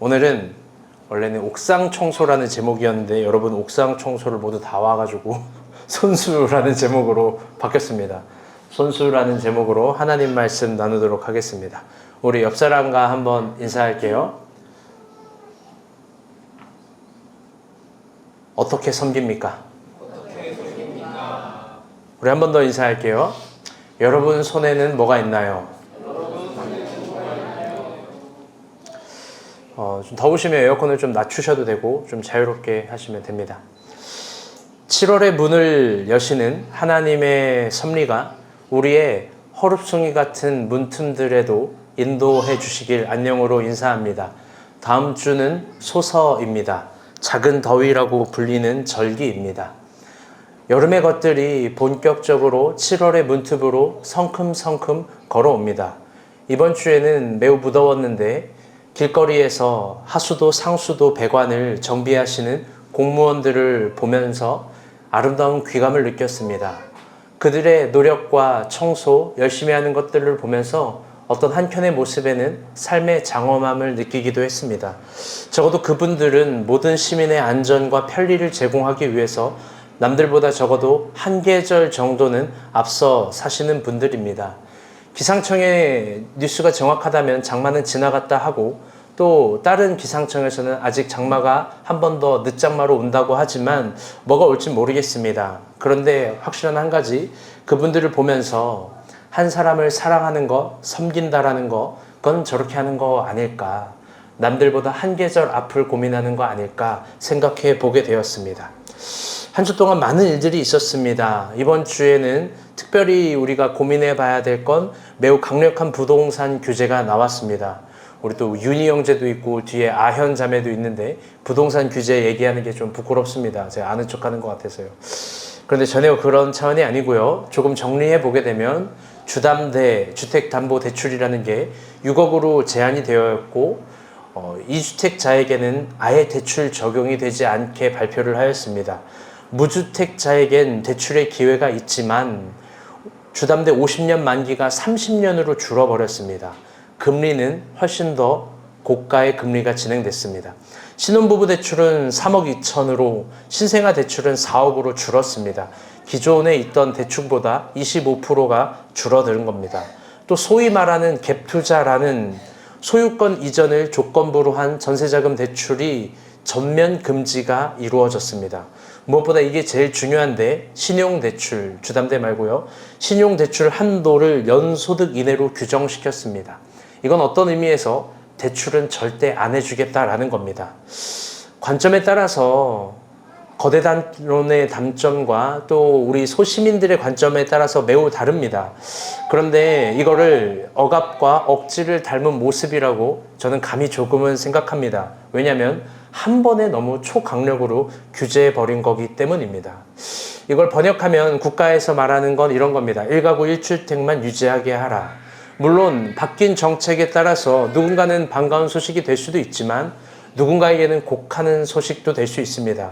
오늘은 원래는 옥상 청소라는 제목이었는데 여러분 옥상 청소를 모두 다 와가지고 손수라는 제목으로 바뀌었습니다. 손수라는 제목으로 하나님 말씀 나누도록 하겠습니다. 우리 옆 사람과 한번 인사할게요. 어떻게 섬깁니까? 우리 한 번 더 인사할게요. 여러분 손에는 뭐가 있나요? 좀 더우시면 에어컨을 좀 낮추셔도 되고 좀 자유롭게 하시면 됩니다. 7월의 문을 여시는 하나님의 섭리가 우리의 허룹송이 같은 문틈들에도 인도해 주시길 안녕으로 인사합니다. 다음 주는 소서입니다. 작은 더위라고 불리는 절기입니다. 여름의 것들이 본격적으로 7월의 문틈으로 성큼성큼 걸어옵니다. 이번 주에는 매우 무더웠는데 길거리에서 하수도 상수도 배관을 정비하시는 공무원들을 보면서 아름다운 귀감을 느꼈습니다. 그들의 노력과 청소, 열심히 하는 것들을 보면서 어떤 한켠의 모습에는 삶의 장엄함을 느끼기도 했습니다. 적어도 그분들은 모든 시민의 안전과 편리를 제공하기 위해서 남들보다 적어도 한 계절 정도는 앞서 사시는 분들입니다. 기상청의 뉴스가 정확하다면 장마는 지나갔다 하고 또 다른 기상청에서는 아직 장마가 한 번 더 늦장마로 온다고 하지만 뭐가 올지 모르겠습니다. 그런데 확실한 한 가지, 그분들을 보면서 한 사람을 사랑하는 거, 섬긴다라는 거, 그건 저렇게 하는 거 아닐까, 남들보다 한 계절 앞을 고민하는 거 아닐까 생각해 보게 되었습니다. 한 주 동안 많은 일들이 있었습니다. 이번 주에는 특별히 우리가 고민해 봐야 될 건 매우 강력한 부동산 규제가 나왔습니다. 우리 또 윤희 형제도 있고 뒤에 아현 자매도 있는데 부동산 규제 얘기하는 게 좀 부끄럽습니다. 제가 아는 척하는 것 같아서요. 그런데 전혀 그런 차원이 아니고요. 조금 정리해 보게 되면 주담대 주택담보대출이라는 게 6억으로 제한이 되어 있고 2주택자에게는 아예 대출 적용이 되지 않게 발표를 하였습니다. 무주택자에겐 대출의 기회가 있지만 주담대 50년 만기가 30년으로 줄어버렸습니다. 금리는 훨씬 더 고가의 금리가 진행됐습니다. 신혼부부 대출은 3억 2천으로 신생아 대출은 4억으로 줄었습니다. 기존에 있던 대출보다 25%가 줄어드는 겁니다. 또 소위 말하는 갭투자라는 소유권 이전을 조건부로 한 전세자금 대출이 전면 금지가 이루어졌습니다. 무엇보다 이게 제일 중요한데 신용대출, 주담대 말고요. 신용대출 한도를 연소득 이내로 규정시켰습니다. 이건 어떤 의미에서 대출은 절대 안 해주겠다라는 겁니다. 관점에 따라서 거대단론의 담점과 또 우리 소시민들의 관점에 따라서 매우 다릅니다. 그런데 이거를 억압과 억지를 닮은 모습이라고 저는 감히 조금은 생각합니다. 왜냐하면 한 번에 너무 초강력으로 규제해버린 거기 때문입니다. 이걸 번역하면 국가에서 말하는 건 이런 겁니다. 1가구 1주택만 유지하게 하라. 물론 바뀐 정책에 따라서 누군가는 반가운 소식이 될 수도 있지만 누군가에게는 곡하는 소식도 될 수 있습니다.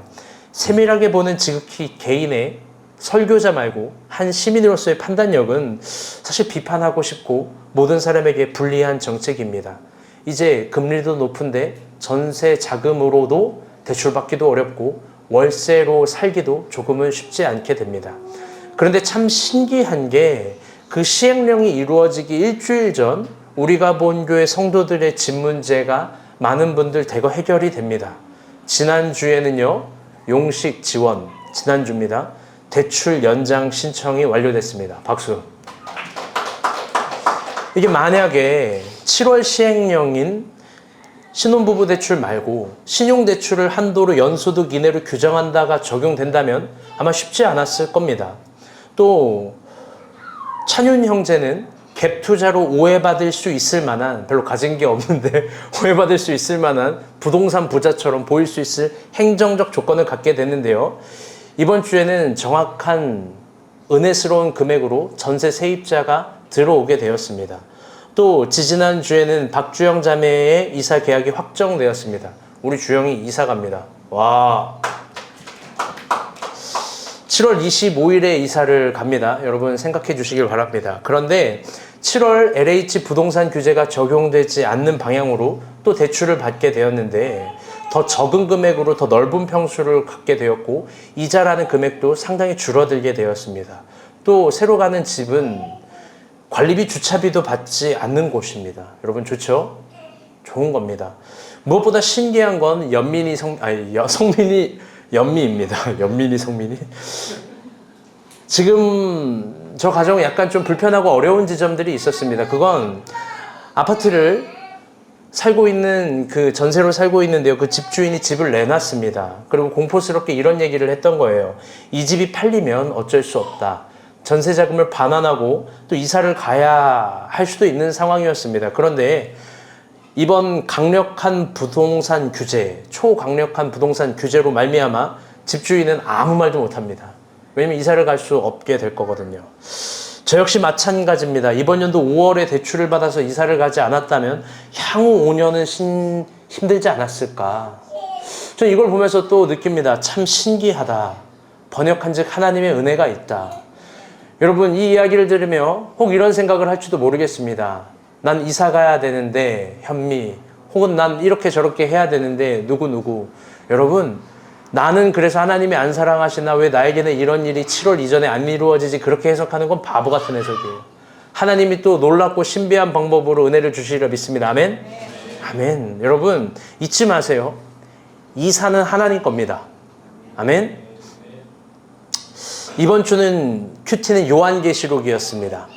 세밀하게 보는 지극히 개인의 설교자 말고 한 시민으로서의 판단력은 사실 비판하고 싶고 모든 사람에게 불리한 정책입니다. 이제 금리도 높은데 전세 자금으로도 대출받기도 어렵고 월세로 살기도 조금은 쉽지 않게 됩니다. 그런데 참 신기한 게 그 시행령이 이루어지기 일주일 전 우리가 본 교회 성도들의 집 문제가 많은 분들 대거 해결이 됩니다. 지난주에는요, 용식 지원, 지난주입니다. 대출 연장 신청이 완료됐습니다. 박수. 이게 만약에 7월 시행령인 신혼부부 대출 말고 신용대출을 한도로 연소득 이내로 규정한다가 적용된다면 아마 쉽지 않았을 겁니다. 또 찬윤 형제는 갭 투자로 오해받을 수 있을 만한, 별로 가진 게 없는데 오해받을 수 있을 만한 부동산 부자처럼 보일 수 있을 행정적 조건을 갖게 됐는데요. 이번 주에는 정확한 은혜스러운 금액으로 전세 세입자가 들어오게 되었습니다. 또 지지난 주에는 박주영 자매의 이사 계약이 확정되었습니다. 우리 주영이 이사 갑니다. 와. 7월 25일에 이사를 갑니다. 여러분 생각해 주시길 바랍니다. 그런데 7월 LH 부동산 규제가 적용되지 않는 방향으로 또 대출을 받게 되었는데 더 적은 금액으로 더 넓은 평수를 갖게 되었고 이자라는 금액도 상당히 줄어들게 되었습니다. 또 새로 가는 집은 관리비 주차비도 받지 않는 곳입니다. 여러분 좋죠? 좋은 겁니다. 무엇보다 신기한 건 성민이 연미입니다. 연민이 성민이. 지금 저 가정은 약간 좀 불편하고 어려운 지점들이 있었습니다. 그건 아파트를 살고 있는 그 전세로 살고 있는데요. 그 집주인이 집을 내놨습니다. 그리고 공포스럽게 이런 얘기를 했던 거예요. 이 집이 팔리면 어쩔 수 없다. 전세 자금을 반환하고 또 이사를 가야 할 수도 있는 상황이었습니다. 그런데 이번 강력한 부동산 규제, 초강력한 부동산 규제로 말미암아 집주인은 아무 말도 못합니다. 왜냐면 이사를 갈 수 없게 될 거거든요. 저 역시 마찬가지입니다. 이번 연도 5월에 대출을 받아서 이사를 가지 않았다면 향후 5년은 힘들지 않았을까. 저는 이걸 보면서 또 느낍니다. 참 신기하다. 번역한즉 하나님의 은혜가 있다. 여러분 이 이야기를 들으며 혹 이런 생각을 할지도 모르겠습니다. 난 이사 가야 되는데 현미, 혹은 난 이렇게 저렇게 해야 되는데 누구. 여러분 나는 그래서 하나님이 안 사랑하시나, 왜 나에게는 이런 일이 7월 이전에 안 이루어지지, 그렇게 해석하는 건 바보 같은 해석이에요. 하나님이 또 놀랍고 신비한 방법으로 은혜를 주시리라 믿습니다. 아멘? 아멘. 여러분 잊지 마세요. 이사는 하나님 겁니다. 아멘? 이번 주는 큐티는 요한계시록이었습니다.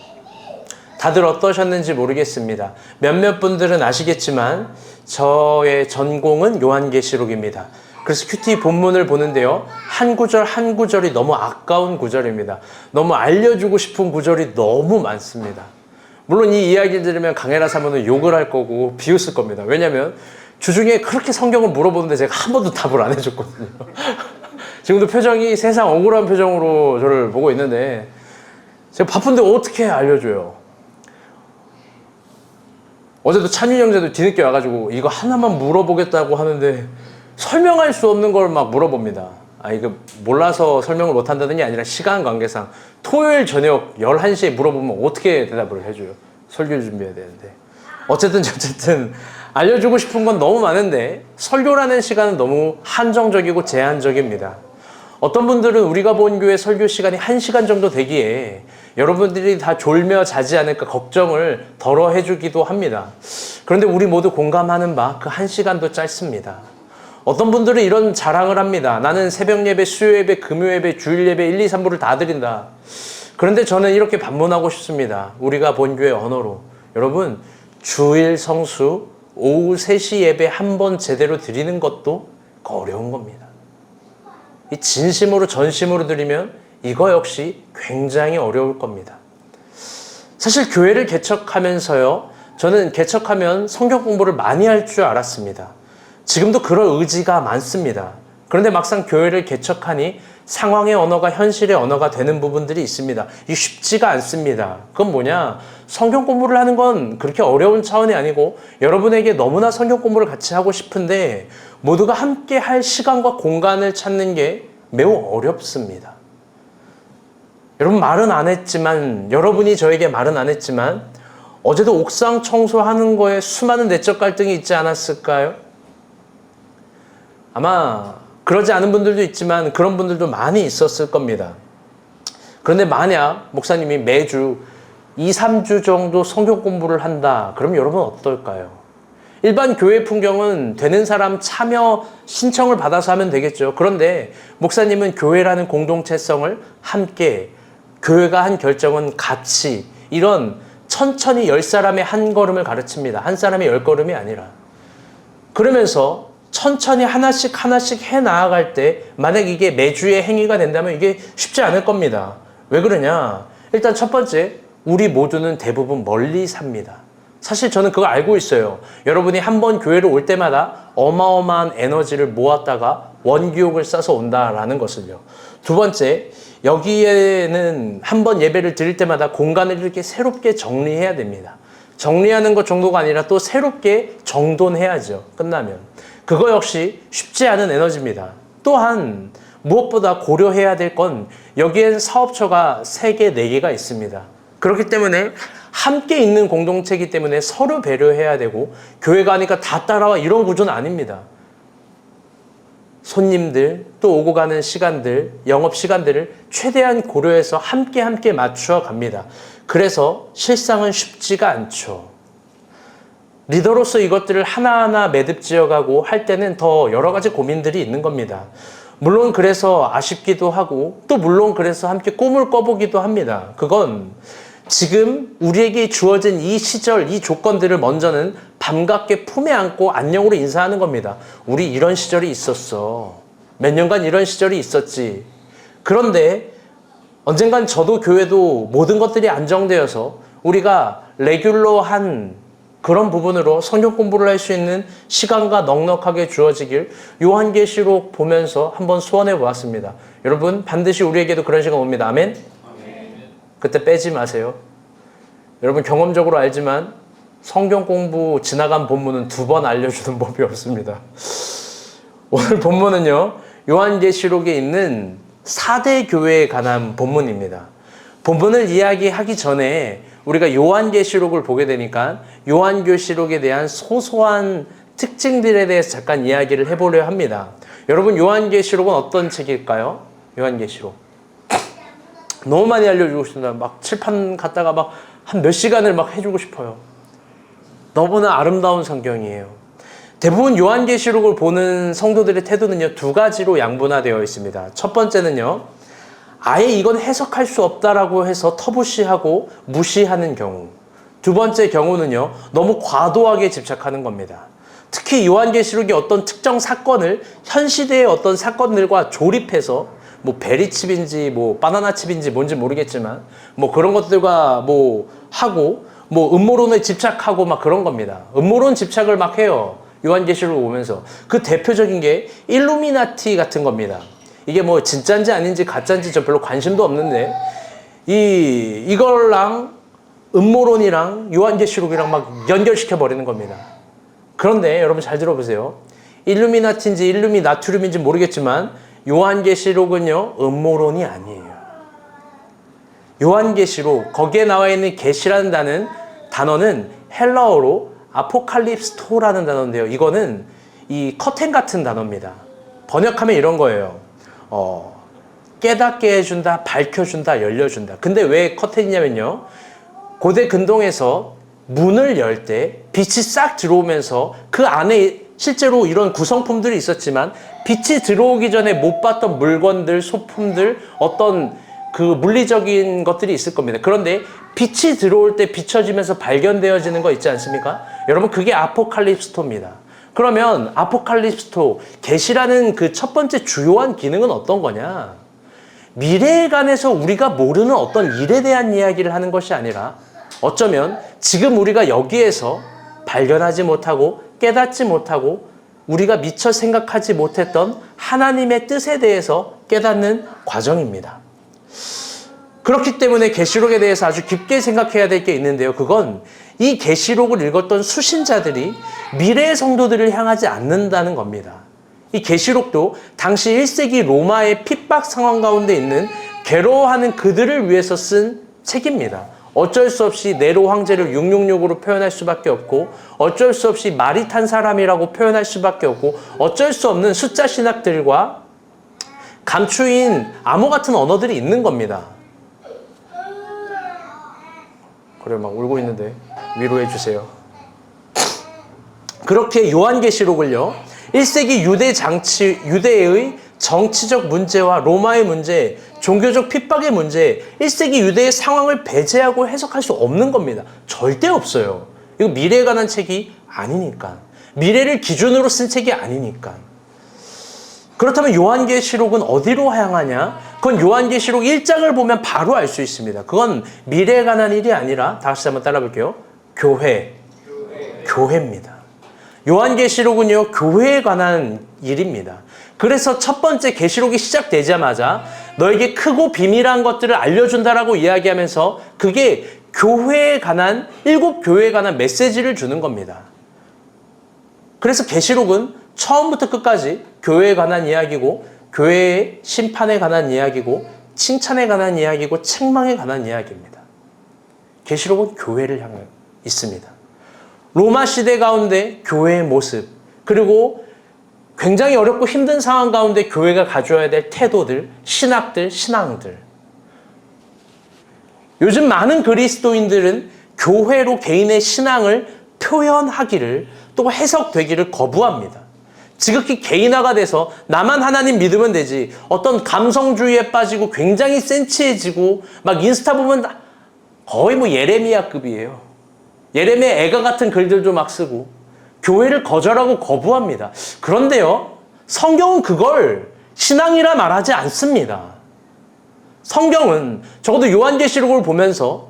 다들 어떠셨는지 모르겠습니다. 몇몇 분들은 아시겠지만 저의 전공은 요한계시록입니다. 그래서 큐티 본문을 보는데요. 한 구절 한 구절이 너무 아까운 구절입니다. 너무 알려주고 싶은 구절이 너무 많습니다. 물론 이 이야기를 들으면 강혜라 사모는 욕을 할 거고 비웃을 겁니다. 왜냐하면 주중에 그렇게 성경을 물어보는데 제가 한 번도 답을 안 해줬거든요. 지금도 표정이 세상 억울한 표정으로 저를 보고 있는데 제가 바쁜데 어떻게 알려줘요. 어제도 찬윤 형제도 뒤늦게 와가지고 이거 하나만 물어보겠다고 하는데 설명할 수 없는 걸 막 물어봅니다. 이거 몰라서 설명을 못 한다는 게 아니라 시간 관계상 토요일 저녁 11시에 물어보면 어떻게 대답을 해줘요. 설교를 준비해야 되는데. 어쨌든 알려주고 싶은 건 너무 많은데 설교라는 시간은 너무 한정적이고 제한적입니다. 어떤 분들은 우리가 본 교회 설교 시간이 1시간 정도 되기에 여러분들이 다 졸며 자지 않을까 걱정을 덜어 해주기도 합니다. 그런데 우리 모두 공감하는 바 그 1시간도 짧습니다. 어떤 분들은 이런 자랑을 합니다. 나는 새벽 예배, 수요 예배, 금요 예배, 주일 예배 1, 2, 3부를 다 드린다. 그런데 저는 이렇게 반문하고 싶습니다. 우리가 본 교회 언어로. 여러분, 주일 성수 오후 3시 예배 한 번 제대로 드리는 것도 어려운 겁니다. 이 진심으로 전심으로 드리면 이거 역시 굉장히 어려울 겁니다. 사실 교회를 개척하면서요. 저는 개척하면 성경 공부를 많이 할 줄 알았습니다. 지금도 그럴 의지가 많습니다. 그런데 막상 교회를 개척하니 상황의 언어가 현실의 언어가 되는 부분들이 있습니다. 이게 쉽지가 않습니다. 그건 뭐냐? 성경 공부를 하는 건 그렇게 어려운 차원이 아니고 여러분에게 너무나 성경 공부를 같이 하고 싶은데 모두가 함께 할 시간과 공간을 찾는 게 매우 어렵습니다. 여러분 말은 안 했지만, 여러분이 저에게 말은 안 했지만 어제도 옥상 청소하는 거에 수많은 내적 갈등이 있지 않았을까요? 아마 그러지 않은 분들도 있지만 그런 분들도 많이 있었을 겁니다. 그런데 만약 목사님이 매주 2, 3주 정도 성경 공부를 한다. 그럼 여러분 어떨까요? 일반 교회 풍경은 되는 사람 참여 신청을 받아서 하면 되겠죠. 그런데 목사님은 교회라는 공동체성을 함께, 교회가 한 결정은 같이, 이런 천천히 10사람의 한 걸음을 가르칩니다. 한 사람의 10걸음이 아니라. 그러면서 천천히 하나씩 해 나아갈 때 만약 이게 매주의 행위가 된다면 이게 쉽지 않을 겁니다. 왜 그러냐? 일단 첫 번째, 우리 모두는 대부분 멀리 삽니다. 사실 저는 그거 알고 있어요. 여러분이 한 번 교회를 올 때마다 어마어마한 에너지를 모았다가 원기옥을 싸서 온다라는 것을요. 두 번째, 여기에는 한 번 예배를 드릴 때마다 공간을 이렇게 새롭게 정리해야 됩니다. 정리하는 것 정도가 아니라 또 새롭게 정돈해야죠. 끝나면. 그거 역시 쉽지 않은 에너지입니다. 또한 무엇보다 고려해야 될 건 여기엔 사업처가 3개, 4개가 있습니다. 그렇기 때문에 함께 있는 공동체이기 때문에 서로 배려해야 되고, 교회 가니까 다 따라와 이런 구조는 아닙니다. 손님들, 또 오고 가는 시간들, 영업 시간들을 최대한 고려해서 함께 맞추어 갑니다. 그래서 실상은 쉽지가 않죠. 리더로서 이것들을 하나하나 매듭지어가고 할 때는 더 여러 가지 고민들이 있는 겁니다. 물론 그래서 아쉽기도 하고, 또 물론 그래서 함께 꿈을 꿔보기도 합니다. 그건 지금 우리에게 주어진 이 시절, 이 조건들을 먼저는 반갑게 품에 안고 안녕으로 인사하는 겁니다. 우리 이런 시절이 있었어. 몇 년간 이런 시절이 있었지. 그런데 언젠간 저도 교회도 모든 것들이 안정되어서 우리가 레귤러한 그런 부분으로 성경 공부를 할 수 있는 시간과 넉넉하게 주어지길 요한계시록 보면서 한번 소원해 보았습니다. 여러분, 반드시 우리에게도 그런 시간 옵니다. 아멘? 그때 빼지 마세요. 여러분, 경험적으로 알지만 성경 공부 지나간 본문은 2번 알려주는 법이 없습니다. 오늘 본문은요, 요한계시록에 있는 4대 교회에 관한 본문입니다. 본문을 이야기하기 전에 우리가 요한계시록을 보게 되니까 요한계시록에 대한 소소한 특징들에 대해서 잠깐 이야기를 해보려 합니다. 여러분, 요한계시록은 어떤 책일까요? 요한계시록. 너무 많이 알려주고 싶습니다. 막 칠판 갖다가 막 한 몇 시간을 막 해주고 싶어요. 너무나 아름다운 성경이에요. 대부분 요한계시록을 보는 성도들의 태도는요, 2가지로 양분화되어 있습니다. 첫 번째는요, 아예 이건 해석할 수 없다라고 해서 터부시하고 무시하는 경우. 2번째 경우는요, 너무 과도하게 집착하는 겁니다. 특히 요한계시록이 어떤 특정 사건을 현 시대의 어떤 사건들과 조립해서 뭐 베리칩인지 뭐 바나나칩인지 뭔지 모르겠지만 뭐 그런 것들과 뭐 하고 뭐 음모론에 집착하고 막 그런 겁니다. 음모론 집착을 막 해요. 요한계시록을 보면서. 그 대표적인 게 일루미나티 같은 겁니다. 이게 뭐 진짜인지 아닌지 가짜인지 저 별로 관심도 없는데 이걸랑 음모론이랑 요한계시록이랑 막 연결시켜 버리는 겁니다. 그런데 여러분 잘 들어보세요. 일루미나티인지 일루미나트륨인지 모르겠지만 요한계시록은요, 음모론이 아니에요. 요한계시록, 거기에 나와 있는 계시라는 단어는 헬라어로 아포칼립스토라는 단어인데요. 이거는 이 커튼 같은 단어입니다. 번역하면 이런 거예요. 깨닫게 해준다, 밝혀준다, 열려준다. 근데 왜 커튼이냐면요, 고대 근동에서 문을 열 때 빛이 싹 들어오면서 그 안에 실제로 이런 구성품들이 있었지만 빛이 들어오기 전에 못 봤던 물건들, 소품들, 어떤 그 물리적인 것들이 있을 겁니다. 그런데 빛이 들어올 때 비춰지면서 발견되어지는 거 있지 않습니까? 여러분, 그게 아포칼립스토입니다. 그러면 아포칼립스토, 계시라는 그 첫 번째 주요한 기능은 어떤 거냐? 미래에 관해서 우리가 모르는 어떤 일에 대한 이야기를 하는 것이 아니라 어쩌면 지금 우리가 여기에서 발견하지 못하고 깨닫지 못하고 우리가 미처 생각하지 못했던 하나님의 뜻에 대해서 깨닫는 과정입니다. 그렇기 때문에 계시록에 대해서 아주 깊게 생각해야 될 게 있는데요. 그건 이 계시록을 읽었던 수신자들이 미래의 성도들을 향하지 않는다는 겁니다. 이 계시록도 당시 1세기 로마의 핍박 상황 가운데 있는 괴로워하는 그들을 위해서 쓴 책입니다. 어쩔 수 없이 네로 황제를 666으로 표현할 수밖에 없고, 어쩔 수 없이 말이 탄 사람이라고 표현할 수밖에 없고, 어쩔 수 없는 숫자 신학들과 감추인 암호 같은 언어들이 있는 겁니다. 그래, 막 울고 있는데 위로해 주세요. 그렇게 요한계시록을요, 1세기 유대의 정치적 문제와 로마의 문제, 종교적 핍박의 문제, 1세기 유대의 상황을 배제하고 해석할 수 없는 겁니다. 절대 없어요. 이거 미래에 관한 책이 아니니까. 미래를 기준으로 쓴 책이 아니니까. 그렇다면 요한계시록은 어디로 향하냐? 그건 요한계시록 1장을 보면 바로 알 수 있습니다. 그건 미래에 관한 일이 아니라, 다시 한번 따라 볼게요. 교회입니다. 요한계시록은요, 교회에 관한 일입니다. 그래서 첫 번째 계시록이 시작되자마자 너에게 크고 비밀한 것들을 알려준다라고 이야기하면서 그게 교회에 관한, 7교회에 관한 메시지를 주는 겁니다. 그래서 계시록은 처음부터 끝까지 교회에 관한 이야기고, 교회의 심판에 관한 이야기고, 칭찬에 관한 이야기고, 책망에 관한 이야기입니다. 계시록은 교회를 향해 있습니다. 로마 시대 가운데 교회의 모습, 그리고 굉장히 어렵고 힘든 상황 가운데 교회가 가져야 될 태도들, 신학들, 신앙들. 요즘 많은 그리스도인들은 교회로 개인의 신앙을 표현하기를 또 해석되기를 거부합니다. 지극히 개인화가 돼서 나만 하나님 믿으면 되지, 어떤 감성주의에 빠지고 굉장히 센치해지고 막 인스타 보면 거의 뭐 예레미야급이에요. 예레미야 애가 같은 글들도 막 쓰고 교회를 거절하고 거부합니다. 그런데요, 성경은 그걸 신앙이라 말하지 않습니다. 성경은 적어도 요한계시록을 보면서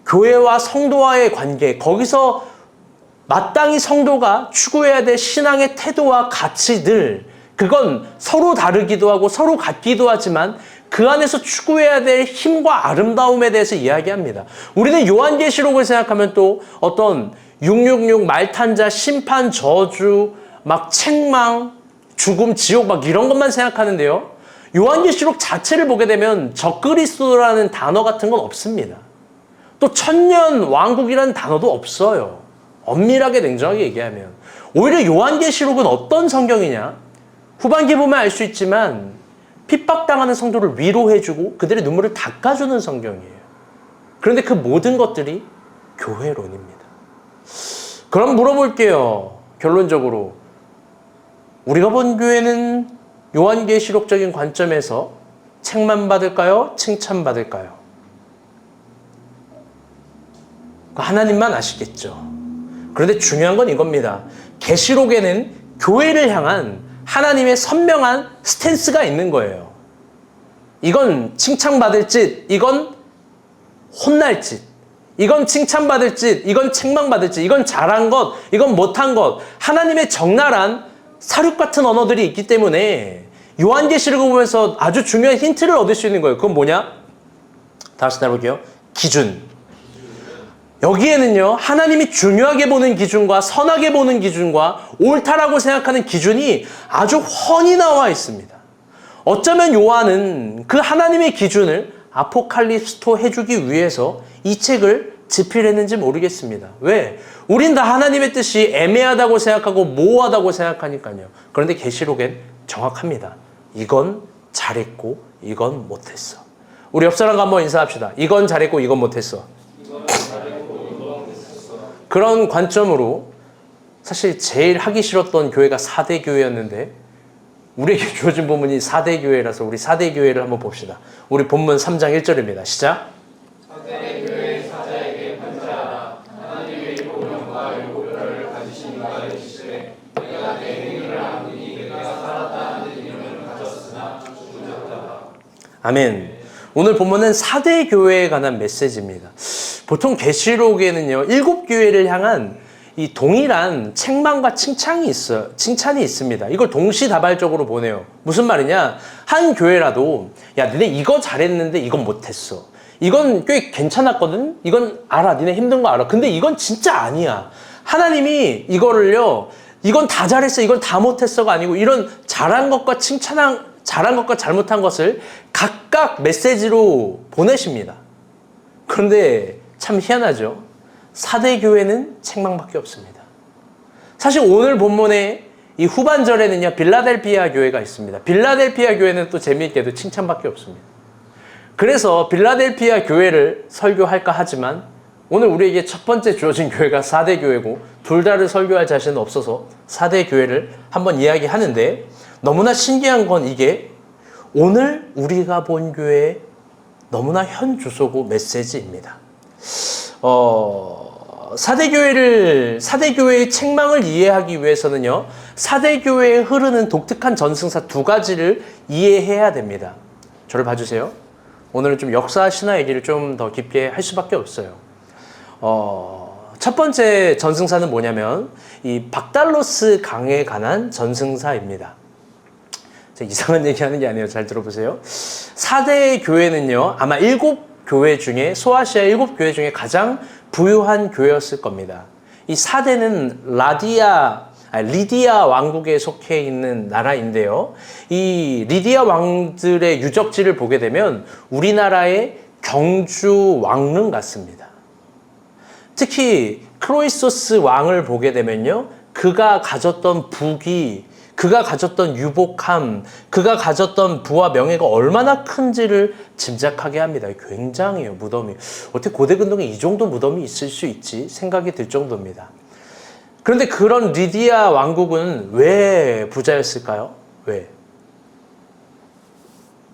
교회와 성도와의 관계, 거기서 마땅히 성도가 추구해야 될 신앙의 태도와 가치들, 그건 서로 다르기도 하고 서로 같기도 하지만 그 안에서 추구해야 될 힘과 아름다움에 대해서 이야기합니다. 우리는 요한계시록을 생각하면 또 어떤 666, 말탄자, 심판, 저주, 막 책망, 죽음, 지옥 막 이런 것만 생각하는데요. 요한계시록 자체를 보게 되면 적그리스도라는 단어 같은 건 없습니다. 또 천년 왕국이라는 단어도 없어요. 엄밀하게 냉정하게 얘기하면. 오히려 요한계시록은 어떤 성경이냐? 후반기 보면 알 수 있지만 핍박당하는 성도를 위로해주고 그들의 눈물을 닦아주는 성경이에요. 그런데 그 모든 것들이 교회론입니다. 그럼 물어볼게요. 결론적으로 우리가 본 교회는 요한계시록적인 관점에서 책만 받을까요? 칭찬받을까요? 하나님만 아시겠죠. 그런데 중요한 건 이겁니다. 계시록에는 교회를 향한 하나님의 선명한 스탠스가 있는 거예요. 이건 칭찬받을 짓, 이건 혼날 짓, 이건 칭찬받을 짓, 이건 책망받을 짓, 이건 잘한 것, 이건 못한 것. 하나님의 적나라한 사륙 같은 언어들이 있기 때문에 요한계시록을 보면서 아주 중요한 힌트를 얻을 수 있는 거예요. 그건 뭐냐? 다시 따라볼게요. 기준. 여기에는요, 하나님이 중요하게 보는 기준과 선하게 보는 기준과 옳다라고 생각하는 기준이 아주 훤히 나와 있습니다. 어쩌면 요한은 그 하나님의 기준을 아포칼립스토 해주기 위해서 이 책을 집필했는지 모르겠습니다. 왜? 우린 다 하나님의 뜻이 애매하다고 생각하고 모호하다고 생각하니까요. 그런데 계시록엔 정확합니다. 이건 잘했고 이건 못했어. 우리 옆 사람과 한번 인사합시다. 이건 잘했고 이건 못했어. 그런 관점으로 사실 제일 하기 싫었던 교회가 4대 교회였는데 우리에게 주어진 본문이 4대 교회라서 우리 4대 교회를 한번 봅시다. 우리 본문 3장 1절입니다. 시작. 4대 교회 사자에게 편지하라. 하나님의 일곱 영과 일곱 별을 가지신 이가 이르시되 내가 내 행위를 아느니 내가 살았다 하는 이름을 가졌으나 죽었다. 아멘. 오늘 본문은 4대 교회에 관한 메시지입니다. 보통 계시록에는요, 7교회를 향한 이 동일한 책망과 칭찬이 있습니다. 이걸 동시다발적으로 보내요. 무슨 말이냐? 한 교회라도 야, 니네 이거 잘했는데 이건 못했어. 이건 꽤 괜찮았거든? 이건 알아. 니네 힘든 거 알아. 근데 이건 진짜 아니야. 하나님이 이거를요, 이건 다 잘했어, 이건 다 못했어가 아니고 이런 잘한 것과 잘한 것과 잘못한 것을 각각 메시지로 보내십니다. 그런데 참 희한하죠. 4대 교회는 책망밖에 없습니다. 사실 오늘 본문의 이 후반절에는요, 빌라델피아 교회가 있습니다. 빌라델피아 교회는 또 재미있게도 칭찬밖에 없습니다. 그래서 빌라델피아 교회를 설교할까 하지만 오늘 우리에게 첫 번째 주어진 교회가 4대 교회고 둘 다를 설교할 자신은 없어서 4대 교회를 한번 이야기하는데 너무나 신기한 건 이게 오늘 우리가 본 교회의 너무나 현 주소고 메시지입니다. 4대 교회의 책망을 이해하기 위해서는요, 4대 교회에 흐르는 독특한 전승사 두 가지를 이해해야 됩니다. 저를 봐주세요. 오늘은 좀 역사 신화 얘기를 좀 더 깊게 할 수밖에 없어요. 첫 번째 전승사는 뭐냐면 이 박달로스 강에 관한 전승사입니다. 이상한 얘기하는 게 아니에요. 잘 들어보세요. 4대 교회는요, 아마 7교회 중에, 소아시아 7교회 중에 가장 부유한 교회였을 겁니다. 이 4대는 리디아 왕국에 속해 있는 나라인데요. 이 리디아 왕들의 유적지를 보게 되면 우리나라의 경주 왕릉 같습니다. 특히 크로이소스 왕을 보게 되면요, 그가 가졌던 부귀, 그가 가졌던 유복함, 그가 가졌던 부와 명예가 얼마나 큰지를 짐작하게 합니다. 굉장해요, 무덤이. 어떻게 고대 근동에 이 정도 무덤이 있을 수 있지 생각이 들 정도입니다. 그런데 그런 리디아 왕국은 왜 부자였을까요? 왜?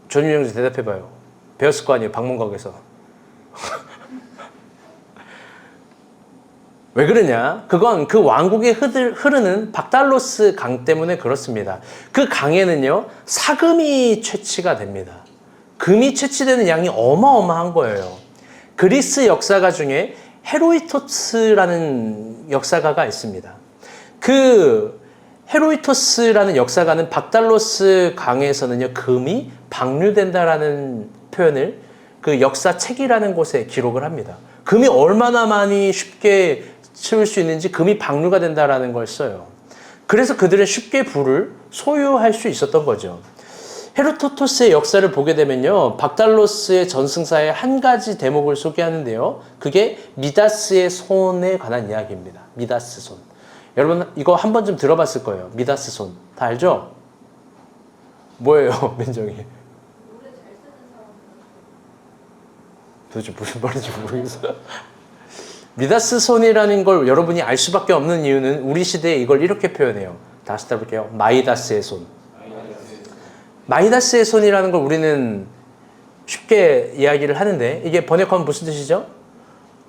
전유영씨 대답해봐요. 배웠을 거 아니에요, 방문각에서. 왜 그러냐? 그건 그 왕국에 흐르는 박달로스 강 때문에 그렇습니다. 그 강에는요, 사금이 채취가 됩니다. 금이 채취되는 양이 어마어마한 거예요. 그리스 역사가 중에 헤로이토스라는 역사가가 있습니다. 그 헤로이토스라는 역사가는 박달로스 강에서는요, 금이 방류된다라는 표현을 그 역사책이라는 곳에 기록을 합니다. 금이 얼마나 많이 쉽게 채울 수 있는지, 금이 방류가 된다라는 걸 써요. 그래서 그들은 쉽게 부를 소유할 수 있었던 거죠. 헤로토토스의 역사를 보게 되면요, 박달로스의 전승사의 한 가지 대목을 소개하는데요, 그게 미다스의 손에 관한 이야기입니다. 미다스 손. 여러분 이거 한 번쯤 들어봤을 거예요. 미다스 손. 다 알죠? 뭐예요, 민정이? 도대체 무슨 말인지 모르겠어요. 미다스 손이라는 걸 여러분이 알 수밖에 없는 이유는 우리 시대에 이걸 이렇게 표현해요. 다시 따볼게요. 마이다스의 손. 마이다스의 손이라는 걸 우리는 쉽게 이야기를 하는데, 이게 번역하면 무슨 뜻이죠?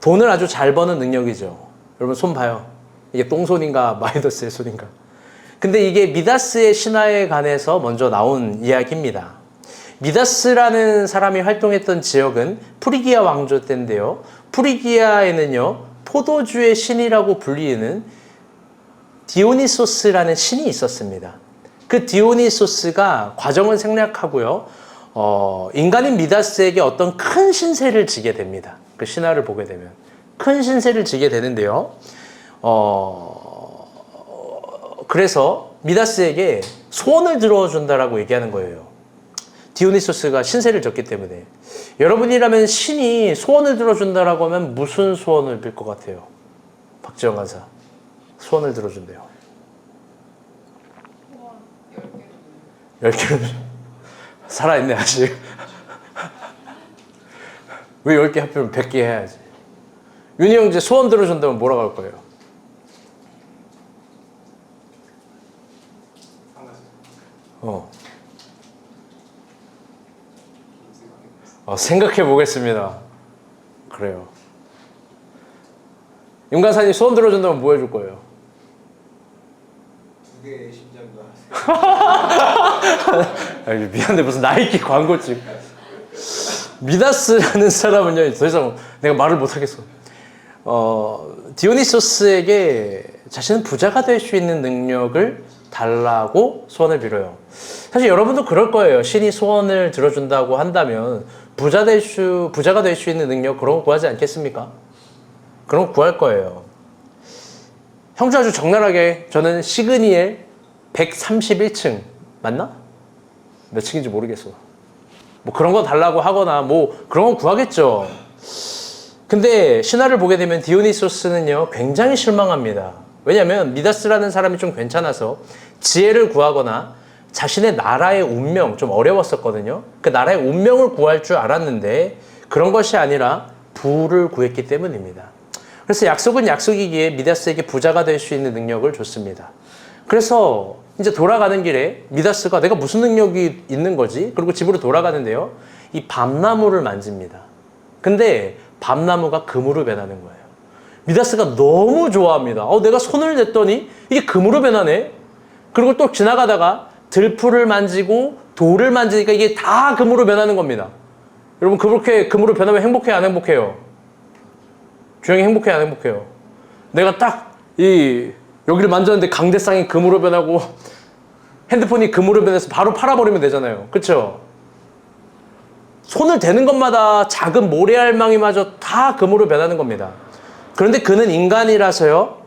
돈을 아주 잘 버는 능력이죠. 여러분 손 봐요. 이게 똥손인가 마이다스의 손인가. 근데 이게 미다스의 신화에 관해서 먼저 나온 이야기입니다. 미다스라는 사람이 활동했던 지역은 프리기아 왕조 때인데요, 프리기아에는요, 포도주의 신이라고 불리는 디오니소스라는 신이 있었습니다. 그 디오니소스가 과정을 생략하고요, 인간인 미다스에게 어떤 큰 신세를 지게 됩니다. 그 신화를 보게 되면 큰 신세를 지게 되는데요, 그래서 미다스에게 소원을 들어준다라고 얘기하는 거예요. 디오니소스가 신세를 졌기 때문에. 여러분이라면 신이 소원을 들어준다라고 하면 무슨 소원을 빌 것 같아요? 박지영 간사. 소원을 들어준대요. 10개를. 살아있네 아직. 왜 10개 하필이면 100개 해야지. 윤희 형제 소원 들어준다면 뭐라고 할 거예요? 생각해 보겠습니다. 그래요. 윤간사님 소원 들어준다면 뭐 해줄 거예요? 2개의 심장과. 미안한데 무슨 나이키 광고집. 미다스라는 사람은요, 더 이상 내가 말을 못하겠어. 디오니소스에게 자신은 부자가 될 수 있는 능력을 달라고 소원을 빌어요. 사실 여러분도 그럴 거예요. 신이 소원을 들어준다고 한다면 부자가 될 수 있는 능력, 그런 거 구하지 않겠습니까? 그런 거 구할 거예요. 형주 아주 적나라하게, 저는 시그니엘 131층 맞나? 몇 층인지 모르겠어. 뭐 그런 거 달라고 하거나 뭐 그런 거 구하겠죠. 근데 신화를 보게 되면 디오니소스는요, 굉장히 실망합니다. 왜냐하면 미다스라는 사람이 좀 괜찮아서 지혜를 구하거나 자신의 나라의 운명, 좀 어려웠었거든요. 그 나라의 운명을 구할 줄 알았는데 그런 것이 아니라 부를 구했기 때문입니다. 그래서 약속은 약속이기에 미다스에게 부자가 될 수 있는 능력을 줬습니다. 그래서 이제 돌아가는 길에 미다스가 내가 무슨 능력이 있는 거지? 그리고 집으로 돌아가는데요, 이 밤나무를 만집니다. 근데 밤나무가 금으로 변하는 거예요. 미다스가 너무 좋아합니다. 내가 손을 댔더니 이게 금으로 변하네? 그리고 또 지나가다가 들풀을 만지고 돌을 만지니까 이게 다 금으로 변하는 겁니다. 여러분, 그렇게 금으로 변하면 행복해요, 안 행복해요? 주영이 행복해요, 안 행복해요? 내가 딱 여기를 만졌는데 강대상이 금으로 변하고 핸드폰이 금으로 변해서 바로 팔아버리면 되잖아요. 그쵸? 손을 대는 것마다 작은 모래알망이마저 다 금으로 변하는 겁니다. 그런데 그는 인간이라서요,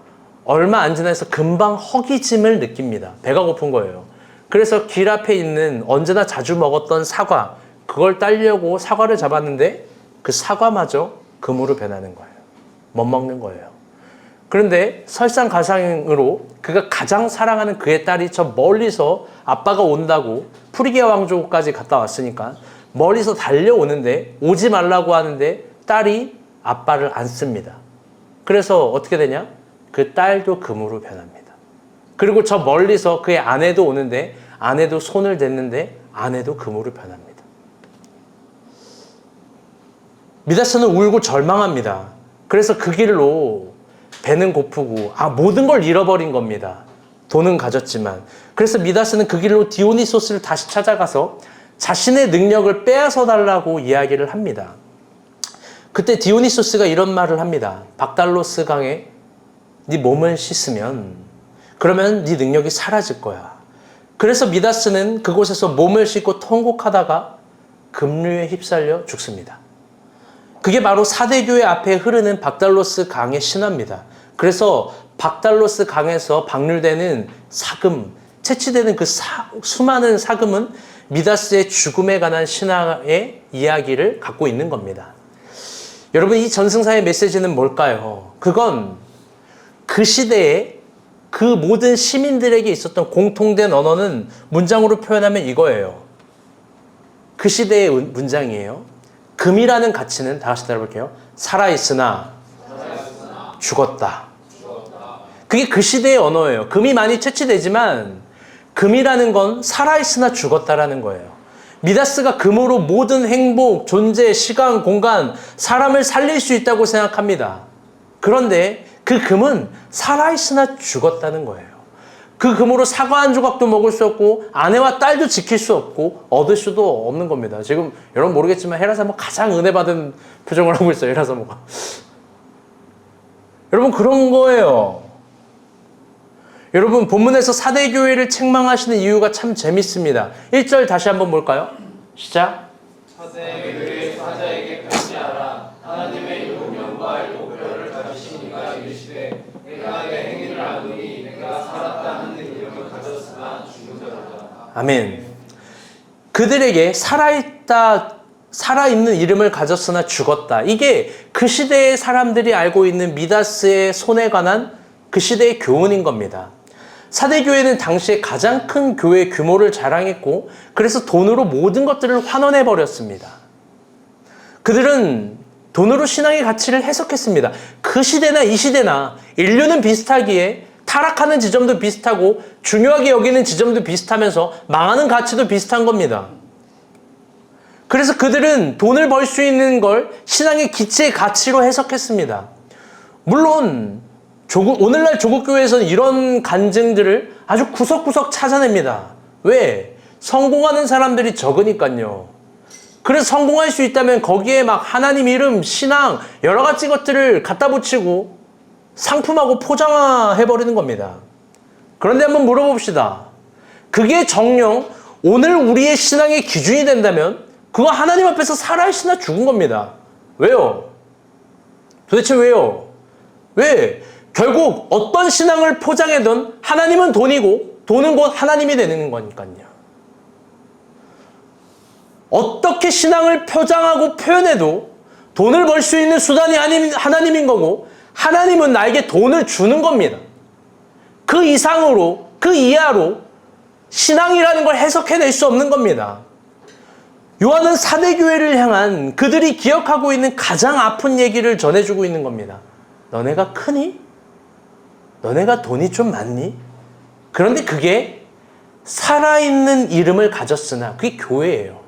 얼마 안 지나서 금방 허기짐을 느낍니다. 배가 고픈 거예요. 그래서 길 앞에 있는 언제나 자주 먹었던 사과, 그걸 따려고 사과를 잡았는데 그 사과마저 금으로 변하는 거예요. 못 먹는 거예요. 그런데 설상가상으로 그가 가장 사랑하는 그의 딸이 저 멀리서 아빠가 온다고 프리기아 왕족까지 갔다 왔으니까 멀리서 달려오는데 오지 말라고 하는데 딸이 아빠를 안습니다. 그래서 어떻게 되냐? 그 딸도 금으로 변합니다. 그리고 저 멀리서 그의 아내도 오는데 아내도 손을 댔는데 아내도 금으로 변합니다. 미다스는 울고 절망합니다. 그래서 그 길로 배는 고프고 모든 걸 잃어버린 겁니다. 돈은 가졌지만. 그래서 미다스는 그 길로 디오니소스를 다시 찾아가서 자신의 능력을 빼앗아 달라고 이야기를 합니다. 그때 디오니소스가 이런 말을 합니다. 박달로스 강에 네 몸을 씻으면 그러면 네 능력이 사라질 거야. 그래서 미다스는 그곳에서 몸을 씻고 통곡하다가 급류에 휩쓸려 죽습니다. 그게 바로 사대교회 앞에 흐르는 박달로스 강의 신화입니다. 그래서 박달로스 강에서 방류되는 사금, 채취되는 그 수많은 사금은 미다스의 죽음에 관한 신화의 이야기를 갖고 있는 겁니다. 여러분, 이 전승사의 메시지는 뭘까요? 그건 그 시대에 그 모든 시민들에게 있었던 공통된 언어는 문장으로 표현하면 이거예요. 그 시대의 문장이에요. 금이라는 가치는 다시 따라볼게요. 살아있으나 죽었다. 그게 그 시대의 언어예요. 금이 많이 채취되지만 금이라는 건 살아있으나 죽었다라는 거예요. 미다스가 금으로 모든 행복, 존재, 시간, 공간, 사람을 살릴 수 있다고 생각합니다. 그런데 그 금은 살아있으나 죽었다는 거예요. 그 금으로 사과 한 조각도 먹을 수 없고 아내와 딸도 지킬 수 없고 얻을 수도 없는 겁니다. 지금 여러분 모르겠지만 헤라사모 가장 은혜 받은 표정을 하고 있어요. 헤라사모가. 여러분 그런 거예요. 여러분 본문에서 사대교회를 책망하시는 이유가 참 재밌습니다. 1절 다시 한번 볼까요? 시작. 사대교회 사자에게 편지하라. 하나님의 용명과 목표를 가지신 이가 이르시되 내가 내 행위를 아노니 내가 살았다는 이름을 가졌으나 죽은 자로다. 아멘. 그들에게 살아있는 이름을 가졌으나 죽었다. 이게 그 시대의 사람들이 알고 있는 미다스의 손에 관한 그 시대의 교훈인 겁니다. 사대교회는 당시에 가장 큰 교회 규모를 자랑했고 그래서 돈으로 모든 것들을 환원해버렸습니다. 그들은 돈으로 신앙의 가치를 해석했습니다. 그 시대나 이 시대나 인류는 비슷하기에 타락하는 지점도 비슷하고 중요하게 여기는 지점도 비슷하면서 망하는 가치도 비슷한 겁니다. 그래서 그들은 돈을 벌 수 있는 걸 신앙의 기치의 가치로 해석했습니다. 물론 오늘날 조국교회에서는 이런 간증들을 아주 구석구석 찾아냅니다. 왜? 성공하는 사람들이 적으니까요. 그래서 성공할 수 있다면 거기에 막 하나님 이름, 신앙, 여러 가지 것들을 갖다 붙이고 상품하고 포장해버리는 겁니다. 그런데 한번 물어봅시다. 그게 정녕 오늘 우리의 신앙의 기준이 된다면 그거 하나님 앞에서 살아있으나 죽은 겁니다. 왜요? 도대체 왜요? 왜? 결국 어떤 신앙을 포장해든 하나님은 돈이고 돈은 곧 하나님이 되는 거니까요. 어떻게 신앙을 포장하고 표현해도 돈을 벌 수 있는 수단이 하나님인 거고 하나님은 나에게 돈을 주는 겁니다. 그 이상으로, 그 이하로 신앙이라는 걸 해석해낼 수 없는 겁니다. 요한은 사대교회를 향한 그들이 기억하고 있는 가장 아픈 얘기를 전해주고 있는 겁니다. 너네가 크니? 너네가 돈이 좀 많니? 그런데 그게 살아있는 이름을 가졌으나 그게 교회예요.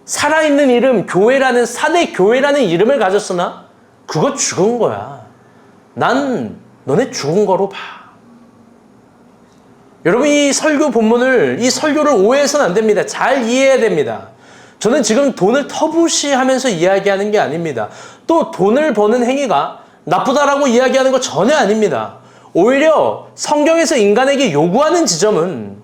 살아있는 이름, 교회라는 사대교회라는 이름을 가졌으나 그거 죽은 거야. 난 너네 죽은 거로 봐. 여러분 이 설교 본문을, 이 설교를 오해해서는 안 됩니다. 잘 이해해야 됩니다. 저는 지금 돈을 터부시하면서 이야기하는 게 아닙니다. 또 돈을 버는 행위가 나쁘다라고 이야기하는 거 전혀 아닙니다. 오히려 성경에서 인간에게 요구하는 지점은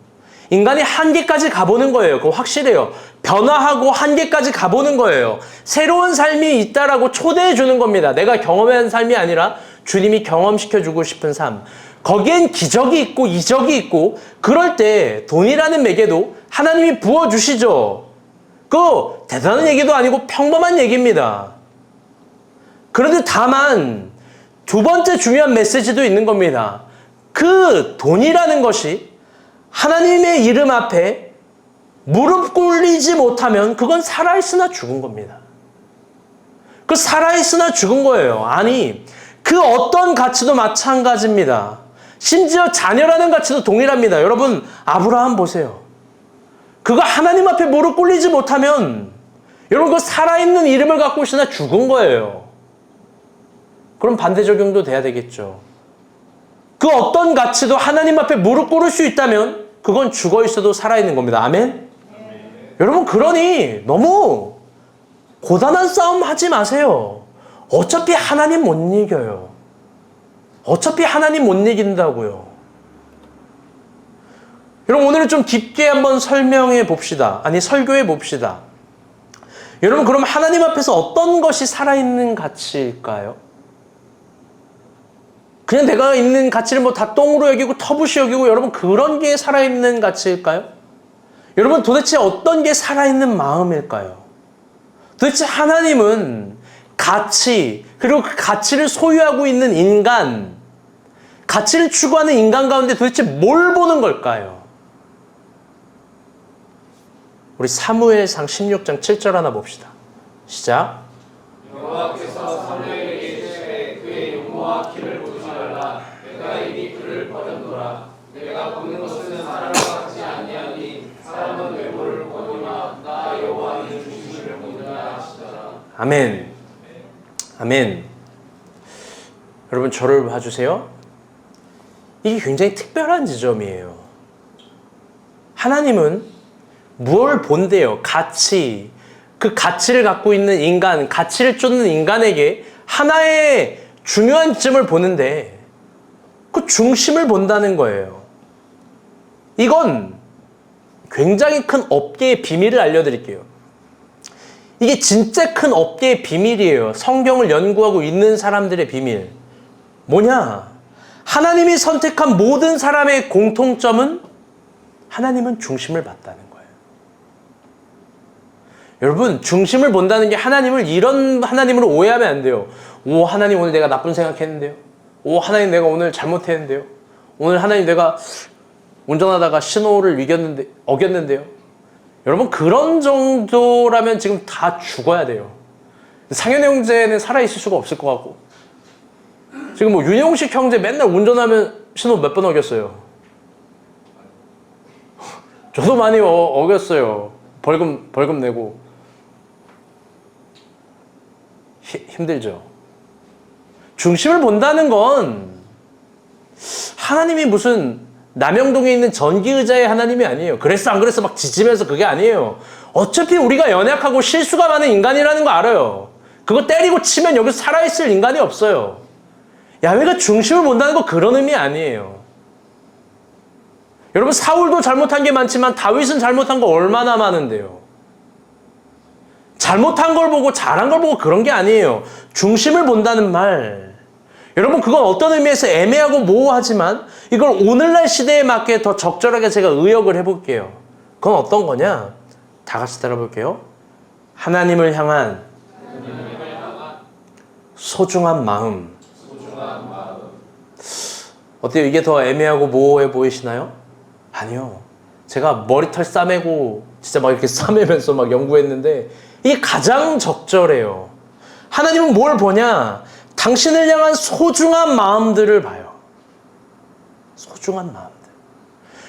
인간이 한계까지 가보는 거예요. 그거 확실해요. 변화하고 한계까지 가보는 거예요. 새로운 삶이 있다라고 초대해 주는 겁니다. 내가 경험한 삶이 아니라 주님이 경험시켜주고 싶은 삶. 거기엔 기적이 있고 이적이 있고 그럴 때 돈이라는 매개도 하나님이 부어주시죠. 그거 대단한 얘기도 아니고 평범한 얘기입니다. 그런데 다만 두 번째 중요한 메시지도 있는 겁니다. 그 돈이라는 것이 하나님의 이름 앞에 무릎 꿇리지 못하면 그건 살아있으나 죽은 겁니다. 그 살아있으나 죽은 거예요. 아니, 그 어떤 가치도 마찬가지입니다. 심지어 자녀라는 가치도 동일합니다. 여러분, 아브라함 보세요. 그거 하나님 앞에 무릎 꿇리지 못하면 여러분 그 살아있는 이름을 갖고 있으나 죽은 거예요. 그럼 반대 적용도 돼야 되겠죠. 그 어떤 가치도 하나님 앞에 무릎 꿇을 수 있다면 그건 죽어 있어도 살아있는 겁니다. 아멘? 여러분, 그러니 너무 고단한 싸움 하지 마세요. 어차피 하나님 못 이겨요. 어차피 하나님 못 이긴다고요. 여러분, 오늘은 좀 깊게 한번 설명해 봅시다. 아니, 설교해 봅시다. 여러분, 그럼 하나님 앞에서 어떤 것이 살아있는 가치일까요? 그냥 내가 있는 가치를 뭐 다 똥으로 여기고 터부시 여기고 여러분 그런 게 살아있는 가치일까요? 여러분 도대체 어떤 게 살아있는 마음일까요? 도대체 하나님은 가치, 그리고 그 가치를 소유하고 있는 인간, 가치를 추구하는 인간 가운데 도대체 뭘 보는 걸까요? 우리 사무엘상 16장 7절 하나 봅시다. 시작. 여호와께서 사무엘에게 이르시되 그의 용모와 키를 보지 말라. 내가 이미 그를 버렸노라. 내가 보는 것은 사람과 같지 아니하니 사람은 외모를 보노나 나 여호와는 중심을 보느라 하시더라. 아멘. 아멘. 여러분 저를 봐주세요. 이게 굉장히 특별한 지점이에요. 하나님은 무엇을 본대요? 가치. 그 가치를 갖고 있는 인간, 가치를 쫓는 인간에게 하나의 중요한 점을 보는데 그 중심을 본다는 거예요. 이건 굉장히 큰 업계의 비밀을 알려드릴게요. 이게 진짜 큰 업계의 비밀이에요. 성경을 연구하고 있는 사람들의 비밀. 뭐냐? 하나님이 선택한 모든 사람의 공통점은 하나님은 중심을 봤다는 거예요. 여러분, 중심을 본다는 게 하나님을 이런 하나님으로 오해하면 안 돼요. 오, 하나님 오늘 내가 나쁜 생각했는데요. 오, 하나님 내가 오늘 잘못했는데요. 오늘 하나님 내가 운전하다가 신호를 어겼는데요. 여러분, 그런 정도라면 지금 다 죽어야 돼요. 상현 형제는 살아있을 수가 없을 것 같고. 지금 뭐 윤영식 형제 맨날 운전하면 신호 몇 번 어겼어요. 저도 많이 어겼어요. 벌금 내고. 힘들죠. 중심을 본다는 건 하나님이 무슨 남영동에 있는 전기의자의 하나님이 아니에요. 그랬어 안 그랬어 막 지지면서 그게 아니에요. 어차피 우리가 연약하고 실수가 많은 인간이라는 거 알아요. 그거 때리고 치면 여기서 살아있을 인간이 없어요. 야훼가 중심을 본다는 거 그런 의미 아니에요. 여러분, 사울도 잘못한 게 많지만 다윗은 잘못한 거 얼마나 많은데요. 잘못한 걸 보고 잘한 걸 보고 그런 게 아니에요. 중심을 본다는 말. 여러분, 그건 어떤 의미에서 애매하고 모호하지만 이걸 오늘날 시대에 맞게 더 적절하게 제가 의역을 해볼게요. 그건 어떤 거냐? 다 같이 따라볼게요. 하나님을 향한 소중한 마음. 어때요? 이게 더 애매하고 모호해 보이시나요? 아니요. 제가 머리털 싸매고 진짜 막 이렇게 싸매면서 막 연구했는데 이게 가장 적절해요. 하나님은 뭘 보냐? 당신을 향한 소중한 마음들을 봐요. 소중한 마음들.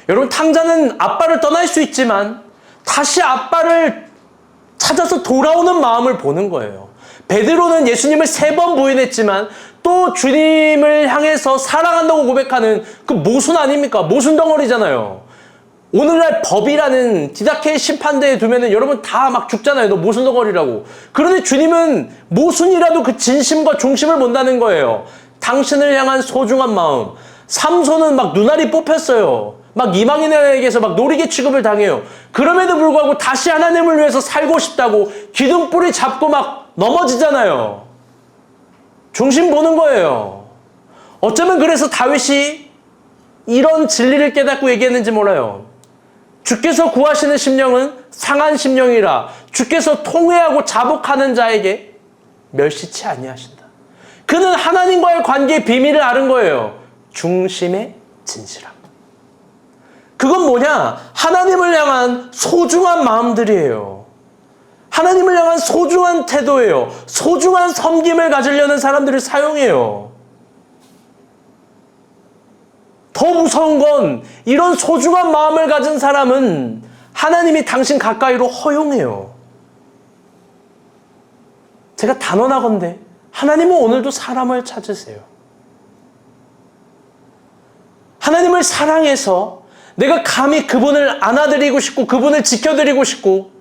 여러분, 탕자는 아빠를 떠날 수 있지만 다시 아빠를 찾아서 돌아오는 마음을 보는 거예요. 베드로는 예수님을 3번 부인했지만 또 주님을 향해서 사랑한다고 고백하는 그 모순 아닙니까? 모순 덩어리잖아요. 오늘날 법이라는 디다케의 심판대에 두면은 여러분 다 막 죽잖아요. 너 모순 덩어리라고. 그런데 주님은 모순이라도 그 진심과 중심을 본다는 거예요. 당신을 향한 소중한 마음. 삼손은 막 눈알이 뽑혔어요. 막 이방인에게서 막 노리개 취급을 당해요. 그럼에도 불구하고 다시 하나님을 위해서 살고 싶다고 기둥뿌리 잡고 막 넘어지잖아요. 중심 보는 거예요. 어쩌면 그래서 다윗이 이런 진리를 깨닫고 얘기했는지 몰라요. 주께서 구하시는 심령은 상한 심령이라 주께서 통회하고 자복하는 자에게 멸시치 아니하신다. 그는 하나님과의 관계의 비밀을 아는 거예요. 중심의 진실함. 그건 뭐냐? 하나님을 향한 소중한 마음들이에요. 하나님을 향한 소중한 태도예요. 소중한 섬김을 가지려는 사람들을 사용해요. 더 무서운 건 이런 소중한 마음을 가진 사람은 하나님이 당신 가까이로 허용해요. 제가 단언하건대 하나님은 오늘도 사람을 찾으세요. 하나님을 사랑해서 내가 감히 그분을 안아드리고 싶고 그분을 지켜드리고 싶고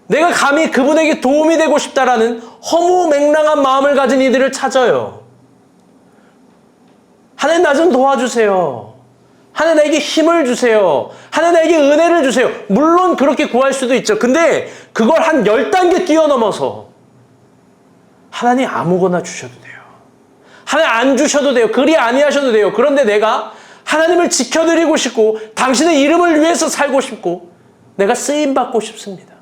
내가 감히 그분에게 도움이 되고 싶다라는 허무맹랑한 마음을 가진 이들을 찾아요. 하나님 나 좀 도와주세요. 하나님 나에게 힘을 주세요. 하나님 나에게 은혜를 주세요. 물론 그렇게 구할 수도 있죠. 근데 그걸 한 10단계 뛰어넘어서 하나님 아무거나 주셔도 돼요. 하나님 안 주셔도 돼요. 그리 아니하셔도 돼요. 그런데 내가 하나님을 지켜드리고 싶고 당신의 이름을 위해서 살고 싶고 내가 쓰임받고 싶습니다.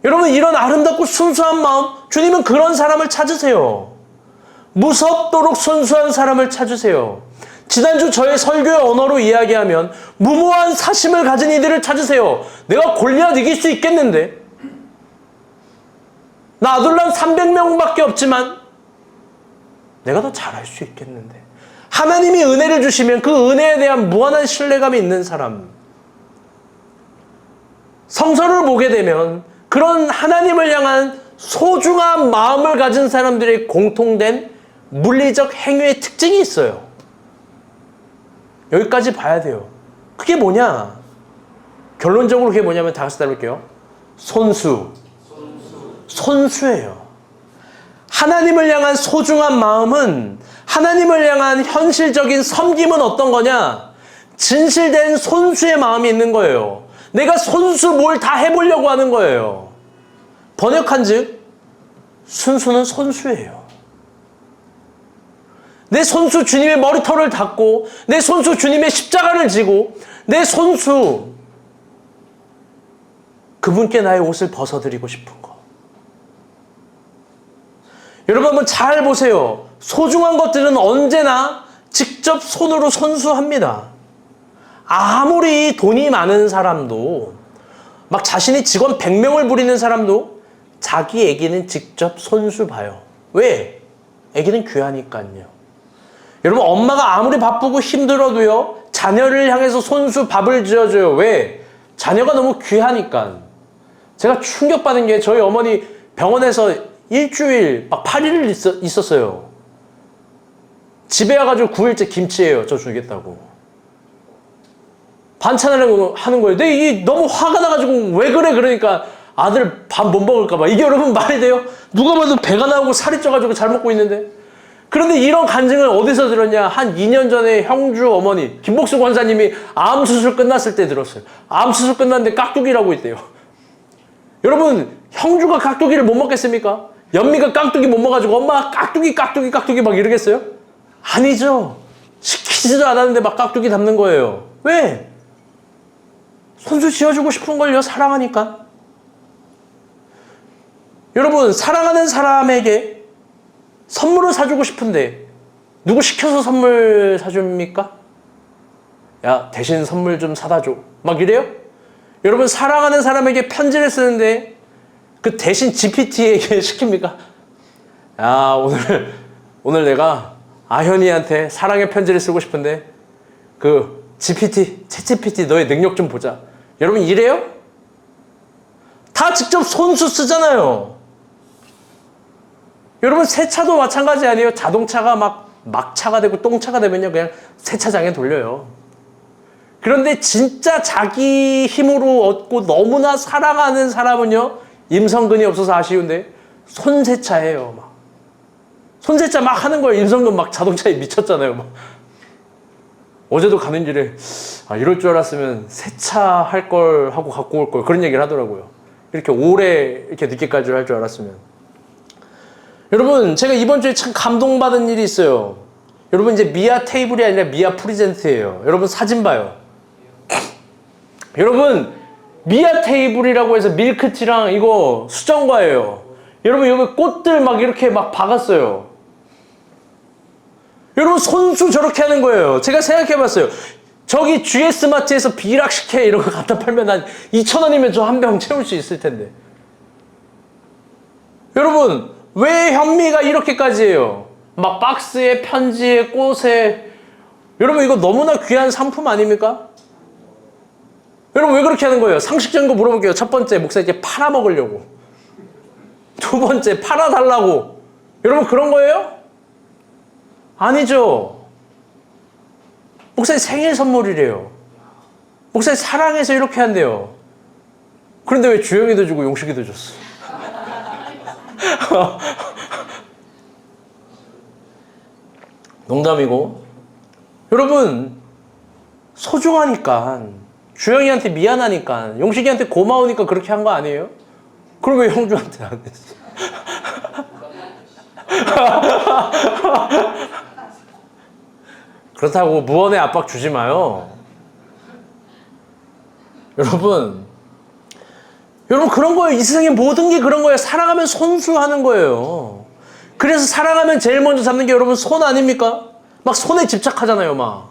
여러분 이런 아름답고 순수한 마음 주님은 그런 사람을 찾으세요. 무섭도록 순수한 사람을 찾으세요. 지난주 저의 설교의 언어로 이야기하면 무모한 사심을 가진 이들을 찾으세요. 내가 골리앗 이길 수 있겠는데 나 아둘람 300명밖에 없지만 내가 더 잘할 수 있겠는데 하나님이 은혜를 주시면 그 은혜에 대한 무한한 신뢰감이 있는 사람 성서를 보게 되면 그런 하나님을 향한 소중한 마음을 가진 사람들의 공통된 물리적 행위의 특징이 있어요. 여기까지 봐야 돼요. 그게 뭐냐? 결론적으로 그게 뭐냐면 다 같이 따라볼게요. 손수예요. 하나님을 향한 소중한 마음은 하나님을 향한 현실적인 섬김은 어떤 거냐? 진실된 손수의 마음이 있는 거예요. 내가 손수 뭘 다 해보려고 하는 거예요. 번역한 즉 순수는 손수예요. 내 손수 주님의 머리털을 닦고 내 손수 주님의 십자가를 지고 내 손수 그분께 나의 옷을 벗어드리고 싶은 거. 여러분 한번 잘 보세요. 소중한 것들은 언제나 직접 손으로 손수합니다. 아무리 돈이 많은 사람도 막 자신이 직원 100명을 부리는 사람도 자기 애기는 직접 손수 봐요. 왜? 애기는 귀하니까요. 여러분 엄마가 아무리 바쁘고 힘들어도요 자녀를 향해서 손수 밥을 지어줘요. 왜? 자녀가 너무 귀하니까. 제가 충격받은 게 저희 어머니 병원에서 일주일 막 8일을 있었어요. 집에 와가지고 9일째 김치예요. 저 주겠다고. 반찬을 하는 거예요. 근데 이게 너무 화가 나가지고 왜 그래? 그러니까 아들 밥 못 먹을까봐. 이게 여러분 말이 돼요? 누가 봐도 배가 나오고 살이 쪄가지고 잘 먹고 있는데. 그런데 이런 간증을 어디서 들었냐? 한 2년 전에 형주 어머니 김복수 권사님이 암 수술 끝났을 때 들었어요. 암 수술 끝났는데 깍두기라고 있대요. 여러분 형주가 깍두기를 못 먹겠습니까? 연미가 깍두기 못 먹어가지고 엄마 깍두기 막 이러겠어요? 아니죠. 시키지도 않았는데 막 깍두기 담는 거예요. 왜? 손수 지어주고 싶은걸요. 사랑하니까. 여러분 사랑하는 사람에게 선물을 사주고 싶은데 누구 시켜서 선물 사줍니까? 야 대신 선물 좀 사다 줘. 막 이래요? 여러분 사랑하는 사람에게 편지를 쓰는데 그 대신 GPT에게 시킵니까? 야 오늘 내가 아현이한테 사랑의 편지를 쓰고 싶은데 그 챗GPT 너의 능력 좀 보자. 여러분 이래요? 다 직접 손수 쓰잖아요. 여러분 세차도 마찬가지 아니에요? 자동차가 막차가 되고 똥차가 되면요 그냥 세차장에 돌려요. 그런데 진짜 자기 힘으로 얻고 너무나 사랑하는 사람은요 임성근이 없어서 아쉬운데 손세차해요. 막 손세차 막 하는 거예요. 임성근 막 자동차에 미쳤잖아요. 막. 어제도 가는 길에 이럴 줄 알았으면 세차할 걸 하고 갖고 올 걸 그런 얘기를 하더라고요. 이렇게 오래 이렇게 늦게까지 할 줄 알았으면. 여러분 제가 이번 주에 참 감동받은 일이 있어요. 여러분 이제 미아 테이블이 아니라 미아 프리젠트예요. 여러분 사진 봐요. 여러분 미아 테이블이라고 해서 밀크티랑 이거 수정과예요. 여러분 여기 꽃들 막 이렇게 막 박았어요. 여러분 손수 저렇게 하는 거예요. 제가 생각해봤어요. 저기 GS마트에서 비락식혜 이런 거 갖다 팔면 한 2,000원이면 저 한 병 채울 수 있을 텐데. 여러분 왜 현미가 이렇게까지 해요? 막 박스에 편지에 꽃에. 여러분 이거 너무나 귀한 상품 아닙니까? 여러분 왜 그렇게 하는 거예요? 상식적인 거 물어볼게요. 첫 번째, 목사님께 팔아먹으려고. 두 번째, 팔아달라고. 여러분 그런 거예요? 아니죠. 목사님 생일 선물이래요. 목사님 사랑해서 이렇게 한대요. 그런데 왜 주영이도 주고 용식이도 줬어? 농담이고. 여러분 소중하니까, 주영이한테 미안하니까, 용식이한테 고마우니까 그렇게 한 거 아니에요? 그럼 왜 형주한테 안 했어? 그렇다고 무언의 압박 주지 마요. 여러분 그런 거예요. 이 세상의 모든 게 그런 거예요. 사랑하면 손수하는 거예요. 그래서 사랑하면 제일 먼저 잡는 게 여러분 손 아닙니까? 막 손에 집착하잖아요, 막.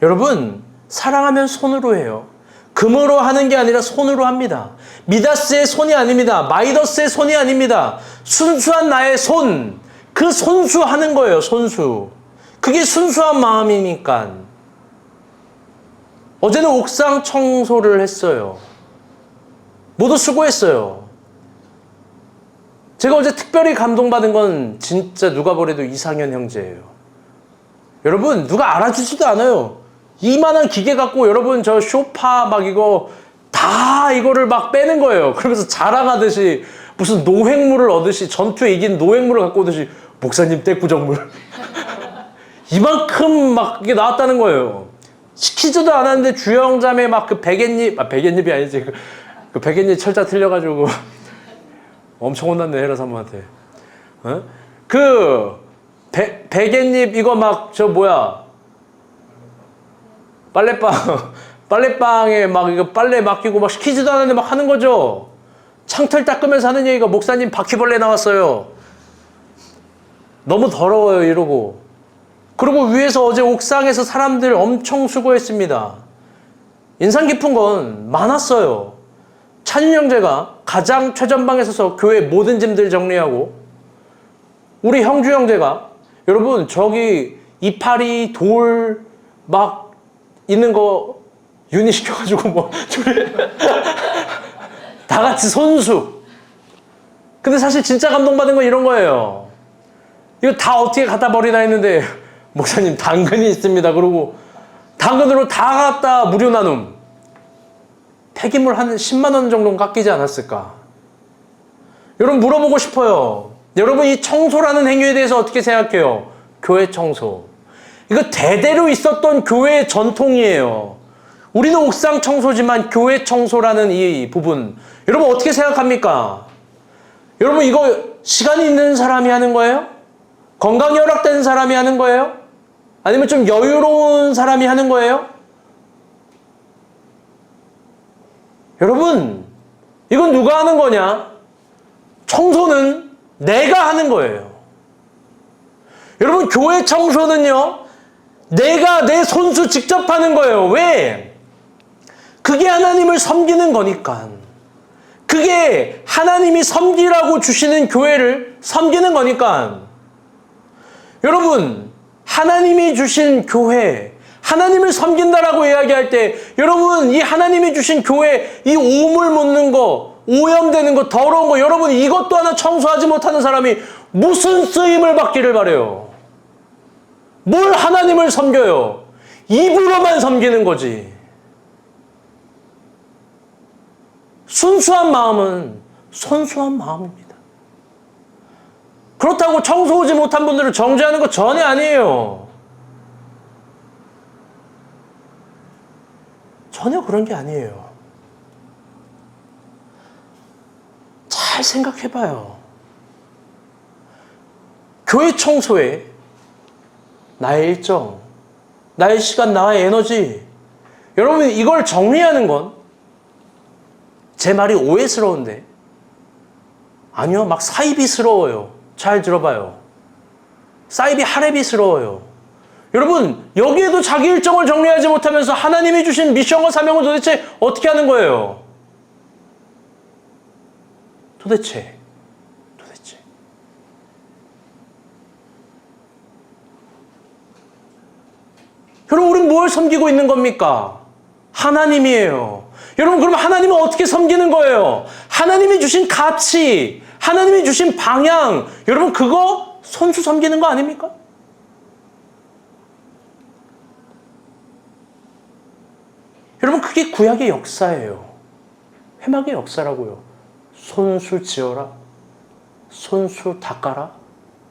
여러분 사랑하면 손으로 해요. 금으로 하는 게 아니라 손으로 합니다. 미다스의 손이 아닙니다. 마이더스의 손이 아닙니다. 순수한 나의 손, 그 손수하는 거예요. 손수. 그게 순수한 마음이니까. 어제는 옥상 청소를 했어요. 모두 수고했어요. 제가 어제 특별히 감동받은 건 진짜 누가 보래도 이상현 형제예요. 여러분 누가 알아주지도 않아요. 이만한 기계 갖고 여러분 저 쇼파 막 이거 다 이거를 막 빼는 거예요. 그러면서 자랑하듯이 무슨 노획물을 얻듯이, 전투에 이긴 노획물을 갖고 오듯이 목사님 떼구정물 이만큼 막 이게 나왔다는 거예요. 시키지도 않았는데 주영자매 막 그 백엔잎, 백엔잎이 아니지, 그 백엔잎 철자 틀려가지고 엄청 혼났네 헤라 사모한테. 어? 그 백엔잎 이거 막 저 뭐야 빨래방에 막 이거 빨래 맡기고 막 시키지도 않았는데 막 하는 거죠. 창틀 닦으면서 하는 얘기가 목사님 바퀴벌레 나왔어요. 너무 더러워요 이러고. 그리고 위에서 어제 옥상에서 사람들 엄청 수고했습니다. 인상 깊은 건 많았어요. 찬윤 형제가 가장 최전방에 서서 교회 모든 짐들 정리하고, 우리 형주 형제가 여러분 저기 이파리 돌 막 있는 거 유니시켜가지고 뭐 다 같이 손수. 근데 사실 진짜 감동받은 건 이런 거예요. 이거 다 어떻게 갖다 버리나 했는데 목사님 당근이 있습니다. 그러고 당근으로 다 갖다 무료 나눔. 폐기물 한 10만 원 정도는 깎이지 않았을까? 여러분 물어보고 싶어요. 여러분 이 청소라는 행위에 대해서 어떻게 생각해요? 교회 청소. 이거 대대로 있었던 교회의 전통이에요. 우리는 옥상 청소지만 교회 청소라는 이 부분, 여러분 어떻게 생각합니까? 여러분 이거 시간이 있는 사람이 하는 거예요? 건강이 허락된 사람이 하는 거예요? 아니면 좀 여유로운 사람이 하는 거예요? 여러분 이건 누가 하는 거냐? 청소는 내가 하는 거예요. 여러분 교회 청소는요, 내가 내 손수 직접 하는 거예요. 왜? 그게 하나님을 섬기는 거니까. 그게 하나님이 섬기라고 주시는 교회를 섬기는 거니까. 여러분 하나님이 주신 교회, 하나님을 섬긴다라고 이야기할 때 여러분 이 하나님이 주신 교회, 이 오물 묻는 거, 오염되는 거, 더러운 거, 여러분 이것도 하나 청소하지 못하는 사람이 무슨 쓰임을 받기를 바래요? 뭘 하나님을 섬겨요? 입으로만 섬기는 거지. 순수한 마음은 손수한 마음입니다. 그렇다고 청소하지 못한 분들을 정죄하는 거 전혀 아니에요. 전혀 그런 게 아니에요. 잘 생각해봐요. 교회 청소에 나의 일정, 나의 시간, 나의 에너지, 여러분 이걸 정리하는 건, 제 말이 오해스러운데 아니요, 막 사이비스러워요. 잘 들어봐요. 사이비 하레비스러워요. 여러분, 여기에도 자기 일정을 정리하지 못하면서 하나님이 주신 미션과 사명을 도대체 어떻게 하는 거예요? 도대체. 여러분, 우리는 뭘 섬기고 있는 겁니까? 하나님이에요. 여러분, 그럼 하나님은 어떻게 섬기는 거예요? 하나님이 주신 가치, 하나님이 주신 방향, 여러분, 그거 손수 섬기는 거 아닙니까? 여러분, 그게 구약의 역사예요. 회막의 역사라고요. 손수 지어라, 손수 닦아라,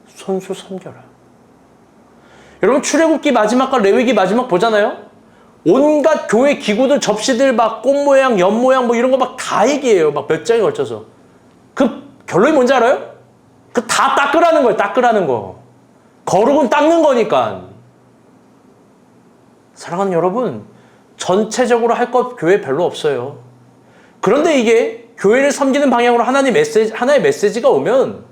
손수 섬겨라. 여러분, 출애굽기 마지막과 레위기 마지막 보잖아요? 온갖 교회 기구들, 접시들 막 꽃 모양, 연 모양 뭐 이런 거 막 다 얘기해요. 막 몇 장에 걸쳐서. 그 결론이 뭔지 알아요? 그 다 닦으라는 거예요. 닦으라는 거. 거룩은 닦는 거니까. 사랑하는 여러분, 전체적으로 할 것 교회 별로 없어요. 그런데 이게 교회를 섬기는 방향으로 하나의 메시지가 오면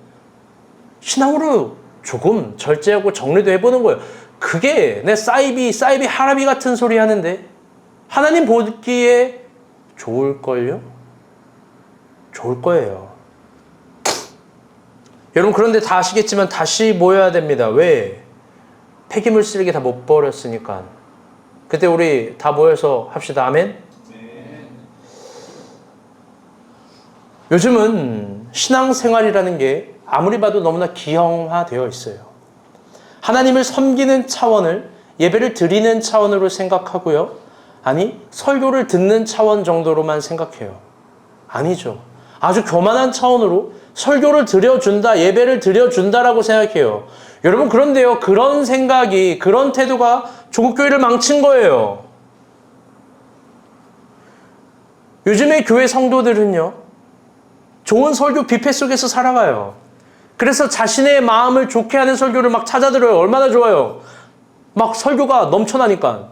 신앙으로 조금 절제하고 정리도 해보는 거예요. 그게 내 사이비 하라비 같은 소리 하는데 하나님 보기에 좋을걸요? 좋을 거예요. 여러분, 그런데 다 아시겠지만 다시 모여야 됩니다. 왜? 폐기물 쓰레기 다 못 버렸으니까. 그때 우리 다 모여서 합시다. 아멘? 요즘은 신앙생활이라는 게 아무리 봐도 너무나 기형화되어 있어요. 하나님을 섬기는 차원을 예배를 드리는 차원으로 생각하고요. 아니, 설교를 듣는 차원 정도로만 생각해요. 아니죠. 아주 교만한 차원으로 설교를 드려준다, 예배를 드려준다라고 생각해요. 여러분, 그런데요, 그런 생각이, 그런 태도가 조국교회를 망친 거예요. 요즘의 교회 성도들은요, 좋은 설교 뷔페 속에서 살아가요. 그래서 자신의 마음을 좋게 하는 설교를 막 찾아 들어요. 얼마나 좋아요. 막 설교가 넘쳐나니까.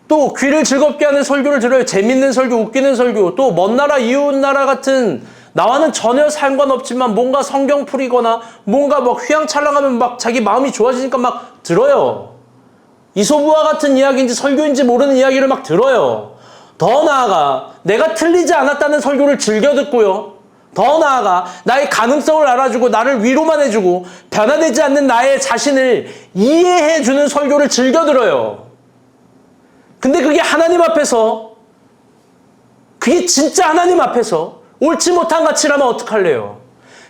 또 귀를 즐겁게 하는 설교를 들어요. 재밌는 설교, 웃기는 설교. 또 먼 나라, 이웃 나라 같은 나와는 전혀 상관없지만 뭔가 성경 풀이거나 뭔가 막 휘황찬란하면 막 자기 마음이 좋아지니까 막 들어요. 이소부와 같은 이야기인지 설교인지 모르는 이야기를 막 들어요. 더 나아가 내가 틀리지 않았다는 설교를 즐겨 듣고요. 더 나아가 나의 가능성을 알아주고 나를 위로만 해주고 변화되지 않는 나의 자신을 이해해주는 설교를 즐겨 들어요. 근데 그게 하나님 앞에서, 그게 진짜 하나님 앞에서 옳지 못한 가치라면 어떡할래요?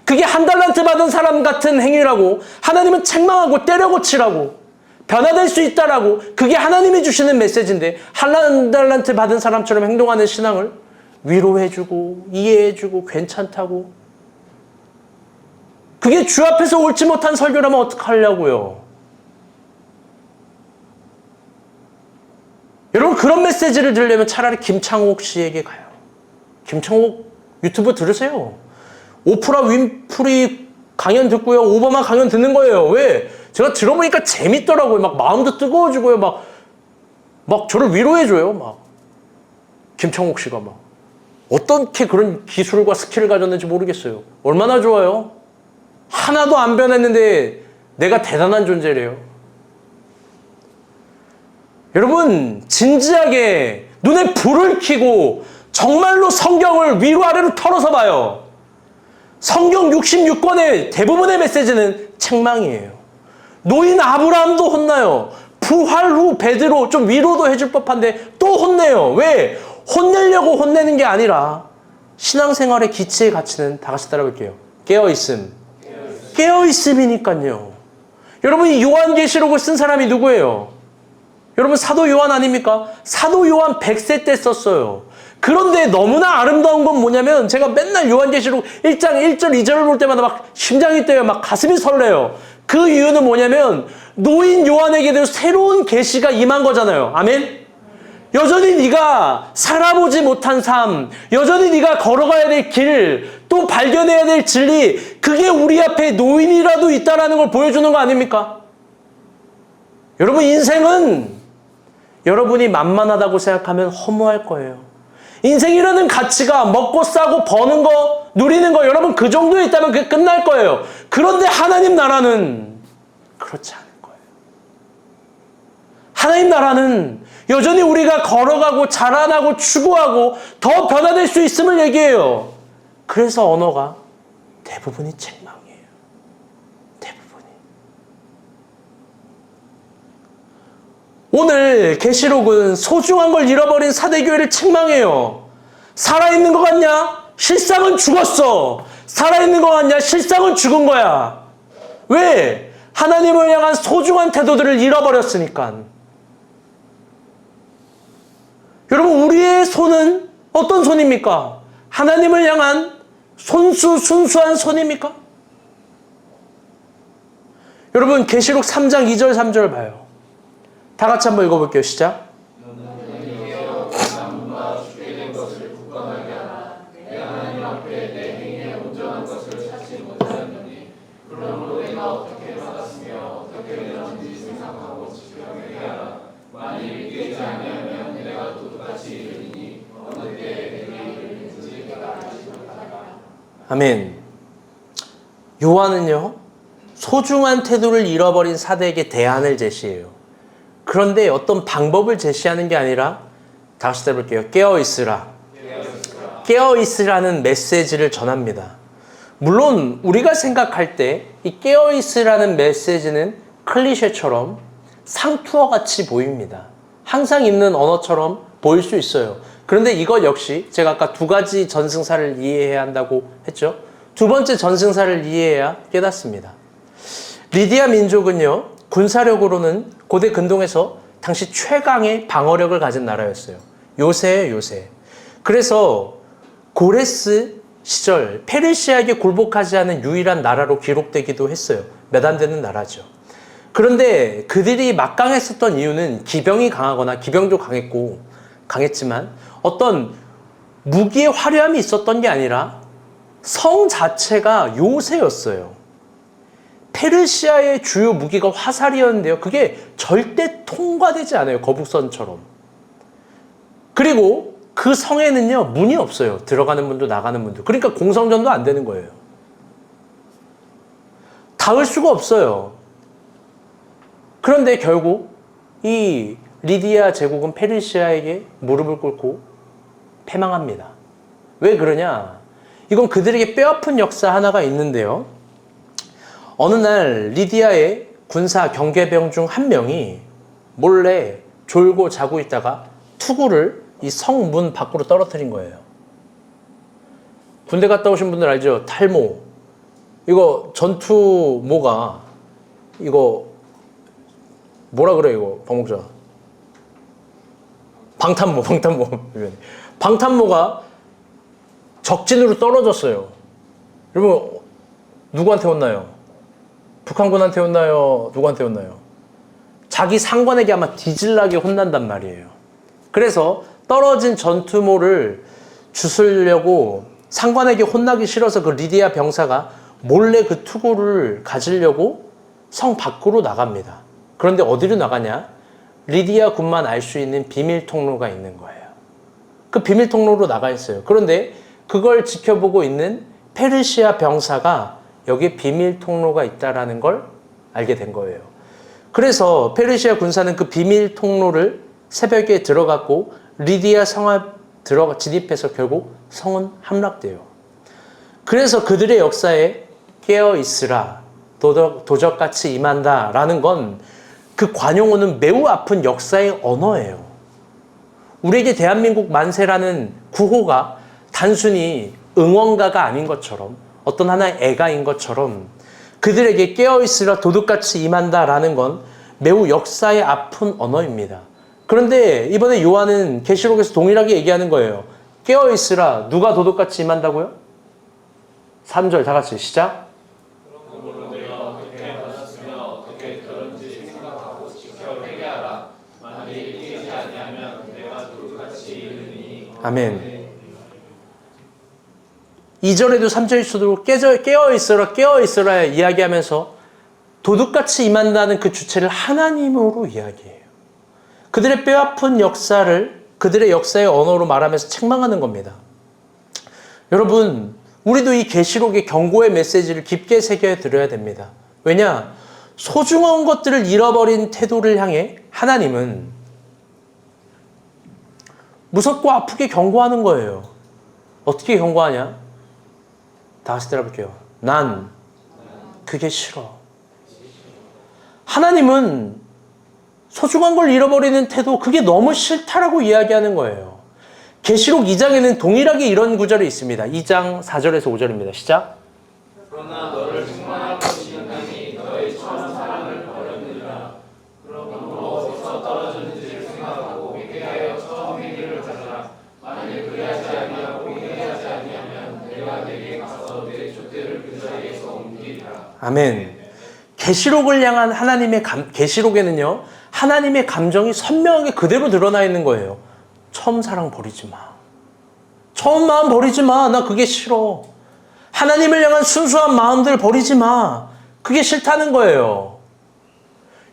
그게 한 달란트 받은 사람 같은 행위라고 하나님은 책망하고 때려고치라고 변화될 수 있다라고, 그게 하나님이 주시는 메시지인데 한 달란트 받은 사람처럼 행동하는 신앙을 위로해주고 이해해주고 괜찮다고, 그게 주 앞에서 옳지 못한 설교라면 어떡하려고요? 여러분, 그런 메시지를 들으려면 차라리 김창옥 씨에게 가요. 김창옥 유튜브 들으세요. 오프라 윈프리 강연 듣고요. 오바마 강연 듣는 거예요. 왜? 제가 들어보니까 재밌더라고요. 막 마음도 뜨거워지고요. 막 저를 위로해줘요. 막 김창옥 씨가 막 어떻게 그런 기술과 스킬을 가졌는지 모르겠어요. 얼마나 좋아요. 하나도 안 변했는데 내가 대단한 존재래요. 여러분, 진지하게 눈에 불을 켜고 정말로 성경을 위로 아래로 털어서 봐요. 성경 66권의 대부분의 메시지는 책망이에요. 노인 아브라함도 혼나요. 부활 후 베드로 좀 위로도 해줄 법한데 또 혼내요. 왜? 혼내려고 혼내는 게 아니라 신앙생활의 기치의 가치는 다 같이 따라볼게요. 깨어있음. 깨어있음이니까요. 여러분, 이 요한계시록을 쓴 사람이 누구예요? 여러분, 사도 요한 아닙니까? 사도 요한 100세 때 썼어요. 그런데 너무나 아름다운 건 뭐냐면, 제가 맨날 요한계시록 1장 1절 2절을 볼 때마다 막 심장이 뛰어요. 막 가슴이 설레요. 그 이유는 뭐냐면 노인 요한에게도 새로운 계시가 임한 거잖아요. 아멘? 여전히 네가 살아보지 못한 삶, 여전히 네가 걸어가야 될 길, 또 발견해야 될 진리, 그게 우리 앞에 노인이라도 있다는 걸 보여주는 거 아닙니까? 여러분, 인생은 여러분이 만만하다고 생각하면 허무할 거예요. 인생이라는 가치가 먹고 싸고 버는 거, 누리는 거, 여러분 그 정도에 있다면 그게 끝날 거예요. 그런데 하나님 나라는 그렇지 않은 거예요. 하나님 나라는 여전히 우리가 걸어가고 자라나고 추구하고 더 변화될 수 있음을 얘기해요. 그래서 언어가 대부분이 책망이에요. 대부분이. 오늘 계시록은 소중한 걸 잃어버린 사대교회를 책망해요. 살아있는 것 같냐? 실상은 죽었어. 살아있는 것 같냐? 실상은 죽은 거야. 왜? 하나님을 향한 소중한 태도들을 잃어버렸으니까. 여러분, 우리의 손은 어떤 손입니까? 하나님을 향한 순수한 손입니까? 여러분, 계시록 3장 2절 3절 봐요. 다 같이 한번 읽어볼게요. 시작. 아멘. 요한은요, 소중한 태도를 잃어버린 사대에게 대안을 제시해요. 그런데 어떤 방법을 제시하는 게 아니라, 다시 해볼게요. 깨어있으라. 깨어있으라는 메시지를 전합니다. 물론 우리가 생각할 때 이 깨어있으라는 메시지는 클리셰처럼 상투어 같이 보입니다. 항상 있는 언어처럼 보일 수 있어요. 그런데 이것 역시 제가 아까 두 가지 전승사를 이해해야 한다고 했죠. 두 번째 전승사를 이해해야 깨닫습니다. 리디아 민족은요, 군사력으로는 고대 근동에서 당시 최강의 방어력을 가진 나라였어요. 요새예요, 요새. 그래서 고레스 시절 페르시아에게 굴복하지 않은 유일한 나라로 기록되기도 했어요. 몇 안 되는 나라죠. 그런데 그들이 막강했었던 이유는 기병이 강하거나 기병도 강했지만 어떤 무기의 화려함이 있었던 게 아니라 성 자체가 요새였어요. 페르시아의 주요 무기가 화살이었는데요. 그게 절대 통과되지 않아요. 거북선처럼. 그리고 그 성에는요, 문이 없어요. 들어가는 문도 나가는 문도. 그러니까 공성전도 안 되는 거예요. 닿을 수가 없어요. 그런데 결국 이 리디아 제국은 페르시아에게 무릎을 꿇고 패망합니다. 왜 그러냐? 이건 그들에게 뼈아픈 역사 하나가 있는데요. 어느 날 리디아의 군사 경계병 중 한 명이 몰래 졸고 자고 있다가 투구를 이 성문 밖으로 떨어뜨린 거예요. 군대 갔다 오신 분들 알죠? 탈모. 이거 전투모가 이거 뭐라 그래 이거 박목자. 방탄모. 방탄모가 적진으로 떨어졌어요. 여러분 누구한테 혼나요? 북한군한테 혼나요? 누구한테 혼나요? 자기 상관에게 아마 뒤질나게 혼난단 말이에요. 그래서 떨어진 전투모를 주스려고 상관에게 혼나기 싫어서 그 리디아 병사가 몰래 그 투구를 가지려고 성 밖으로 나갑니다. 그런데 어디로 나가냐? 리디아 군만 알 수 있는 비밀 통로가 있는 거예요. 그 비밀 통로로 나가 있어요. 그런데 그걸 지켜보고 있는 페르시아 병사가 여기에 비밀 통로가 있다는 걸 알게 된 거예요. 그래서 페르시아 군사는 그 비밀 통로를 새벽에 들어갔고 리디아 성 앞 진입해서 결국 성은 함락돼요. 그래서 그들의 역사에 깨어있으라, 도적같이 임한다 라는 건 그 관용어는 매우 아픈 역사의 언어예요. 우리에게 대한민국 만세라는 구호가 단순히 응원가가 아닌 것처럼 어떤 하나의 애가인 것처럼 그들에게 깨어있으라 도둑같이 임한다 라는 건 매우 역사의 아픈 언어입니다. 그런데 이번에 요한은 계시록에서 동일하게 얘기하는 거예요. 깨어있으라. 누가 도둑같이 임한다고요? 3절 다 같이 시작. 아멘. 2절에도 3절에서도 깨어있으라 이야기하면서 도둑같이 임한다는 그 주체를 하나님으로 이야기해요. 그들의 뼈아픈 역사를 그들의 역사의 언어로 말하면서 책망하는 겁니다. 여러분, 우리도 이 계시록의 경고의 메시지를 깊게 새겨 들어야 됩니다. 왜냐? 소중한 것들을 잃어버린 태도를 향해 하나님은 무섭고 아프게 경고하는 거예요. 어떻게 경고하냐? 다 같이 따라볼게요. 난 그게 싫어. 하나님은 소중한 걸 잃어버리는 태도, 그게 너무 싫다라고 이야기하는 거예요. 계시록 2장에는 동일하게 이런 구절이 있습니다. 2장 4절에서 5절입니다. 시작. 그러나 너를 충만할 것이 있나니 너의 처음 사랑을 버렸느니라. 그러므로 어디서 떨어졌는지를 생각하고 회개하여 처음 회개를 하라. 만일 그리하지 아니하고 회개하지 아니하면 내가 내게 가서 내 촛대를 그 자리에서 옮기리라. 아멘. 계시록을 향한 하나님의 계시록에는요, 하나님의 감정이 선명하게 그대로 드러나 있는 거예요. 처음 사랑 버리지 마. 처음 마음 버리지 마. 나 그게 싫어. 하나님을 향한 순수한 마음들 버리지 마. 그게 싫다는 거예요.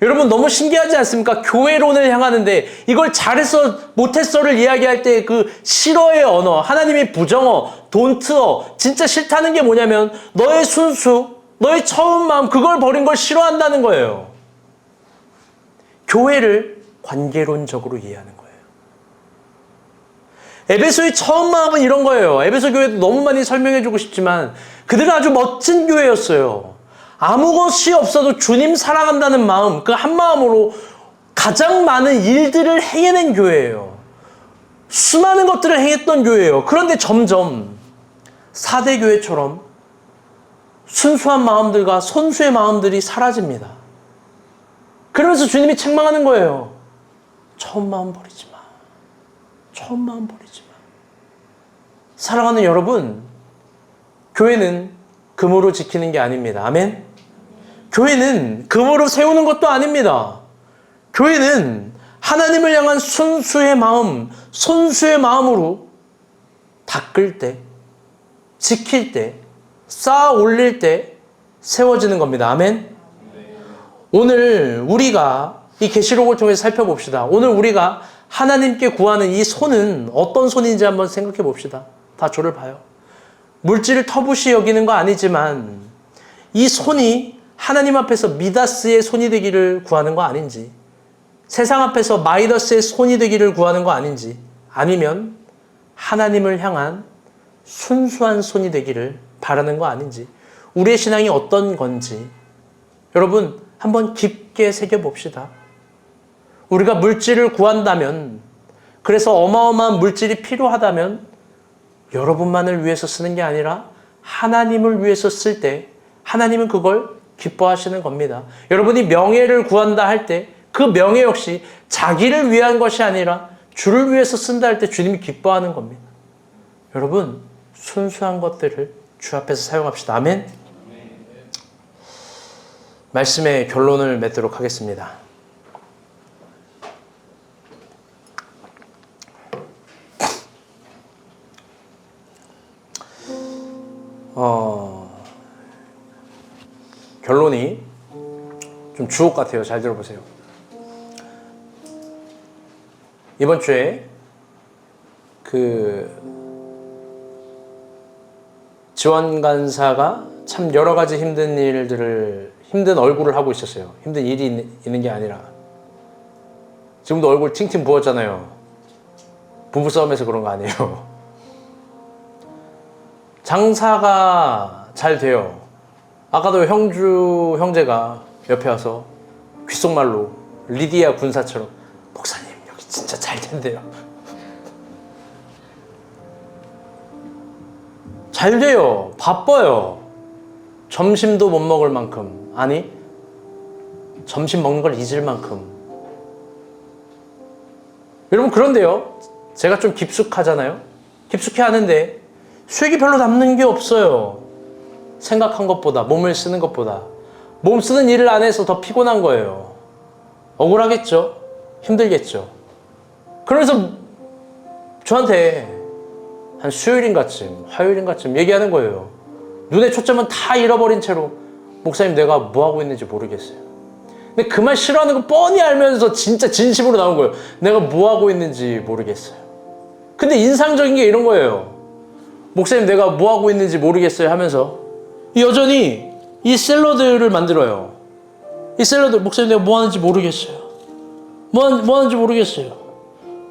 여러분, 너무 신기하지 않습니까? 교회론을 향하는데 이걸 잘했어 못했어를 이야기할 때 그 싫어의 언어, 하나님의 부정어, 돈트어, 진짜 싫다는 게 뭐냐면 너의 순수, 너의 처음 마음, 그걸 버린 걸 싫어한다는 거예요. 교회를 관계론적으로 이해하는 거예요. 에베소의 처음 마음은 이런 거예요. 에베소 교회도 너무 많이 설명해주고 싶지만 그들은 아주 멋진 교회였어요. 아무 것이 없어도 주님 사랑한다는 마음, 그 한 마음으로 가장 많은 일들을 행해낸 교회예요. 수많은 것들을 행했던 교회예요. 그런데 점점 4대 교회처럼 순수한 마음들과 손수의 마음들이 사라집니다. 그러면서 주님이 책망하는 거예요. 처음 마음 버리지 마. 처음 마음 버리지 마. 사랑하는 여러분, 교회는 금으로 지키는 게 아닙니다. 아멘? 교회는 금으로 세우는 것도 아닙니다. 교회는 하나님을 향한 순수의 마음, 손수의 마음으로 닦을 때, 지킬 때, 쌓아 올릴 때 세워지는 겁니다. 아멘? 오늘 우리가 이 계시록을 통해서 살펴봅시다. 오늘 우리가 하나님께 구하는 이 손은 어떤 손인지 한번 생각해 봅시다. 다 저를 봐요. 물질을 터부시 여기는 거 아니지만 이 손이 하나님 앞에서 미다스의 손이 되기를 구하는 거 아닌지, 세상 앞에서 마이더스의 손이 되기를 구하는 거 아닌지, 아니면 하나님을 향한 순수한 손이 되기를 바라는 거 아닌지, 우리의 신앙이 어떤 건지 여러분 한번 깊게 새겨봅시다. 우리가 물질을 구한다면, 그래서 어마어마한 물질이 필요하다면 여러분만을 위해서 쓰는 게 아니라 하나님을 위해서 쓸 때 하나님은 그걸 기뻐하시는 겁니다. 여러분이 명예를 구한다 할 때 그 명예 역시 자기를 위한 것이 아니라 주를 위해서 쓴다 할 때 주님이 기뻐하는 겁니다. 여러분, 순수한 것들을 주 앞에서 사용합시다. 아멘? 말씀의 결론을 맺도록 하겠습니다. 결론이 좀 주옥 같아요. 잘 들어보세요. 이번 주에 지원 간사가 참 여러 가지 힘든 얼굴을 하고 있었어요. 힘든 일이 있는 게 아니라. 지금도 얼굴 팅팅 부었잖아요. 부부싸움에서 그런 거 아니에요. 장사가 잘 돼요. 아까도 형제가 옆에 와서 귓속말로 리디아 군사처럼 목사님 여기 진짜 잘 된대요. 잘 돼요. 바빠요. 점심도 못 먹을 만큼, 아니 점심 먹는 걸 잊을 만큼. 여러분, 그런데요, 제가 좀 깊숙하잖아요. 깊숙해 하는데 수익이 별로 남는 게 없어요. 생각한 것보다, 몸을 쓰는 것보다. 몸 쓰는 일을 안 해서 더 피곤한 거예요. 억울하겠죠? 힘들겠죠? 그러면서 저한테 한 수요일인가쯤, 화요일인가쯤 얘기하는 거예요. 눈에 초점은 다 잃어버린 채로 목사님 내가 뭐 하고 있는지 모르겠어요. 근데 그 말 싫어하는 거 뻔히 알면서 진짜 진심으로 나온 거예요. 내가 뭐 하고 있는지 모르겠어요. 근데 인상적인 게 이런 거예요. 목사님 내가 뭐 하고 있는지 모르겠어요 하면서 여전히 이 샐러드를 만들어요. 이 샐러드 목사님 내가 뭐 하는지 모르겠어요. 뭐 하는지 모르겠어요.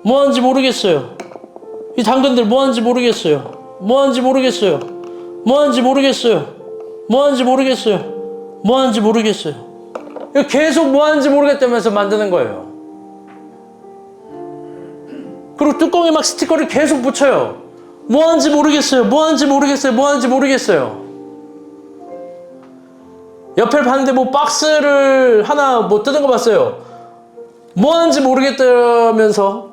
뭐 하는지 모르겠어요. 이 당근들 뭐 하는지 모르겠어요. 뭐 하는지 모르겠어요. 뭐 하는지 모르겠어요. 뭐 하는지 모르겠어요. 뭐 하는지 모르겠어요. 계속 뭐 하는지 모르겠다면서 만드는 거예요. 그리고 뚜껑에 막 스티커를 계속 붙여요. 뭐 하는지 모르겠어요. 뭐 하는지 모르겠어요. 뭐 하는지 모르겠어요. 옆에 봤는데 뭐 박스를 하나 뭐 뜯은 거 봤어요. 뭐 하는지 모르겠다면서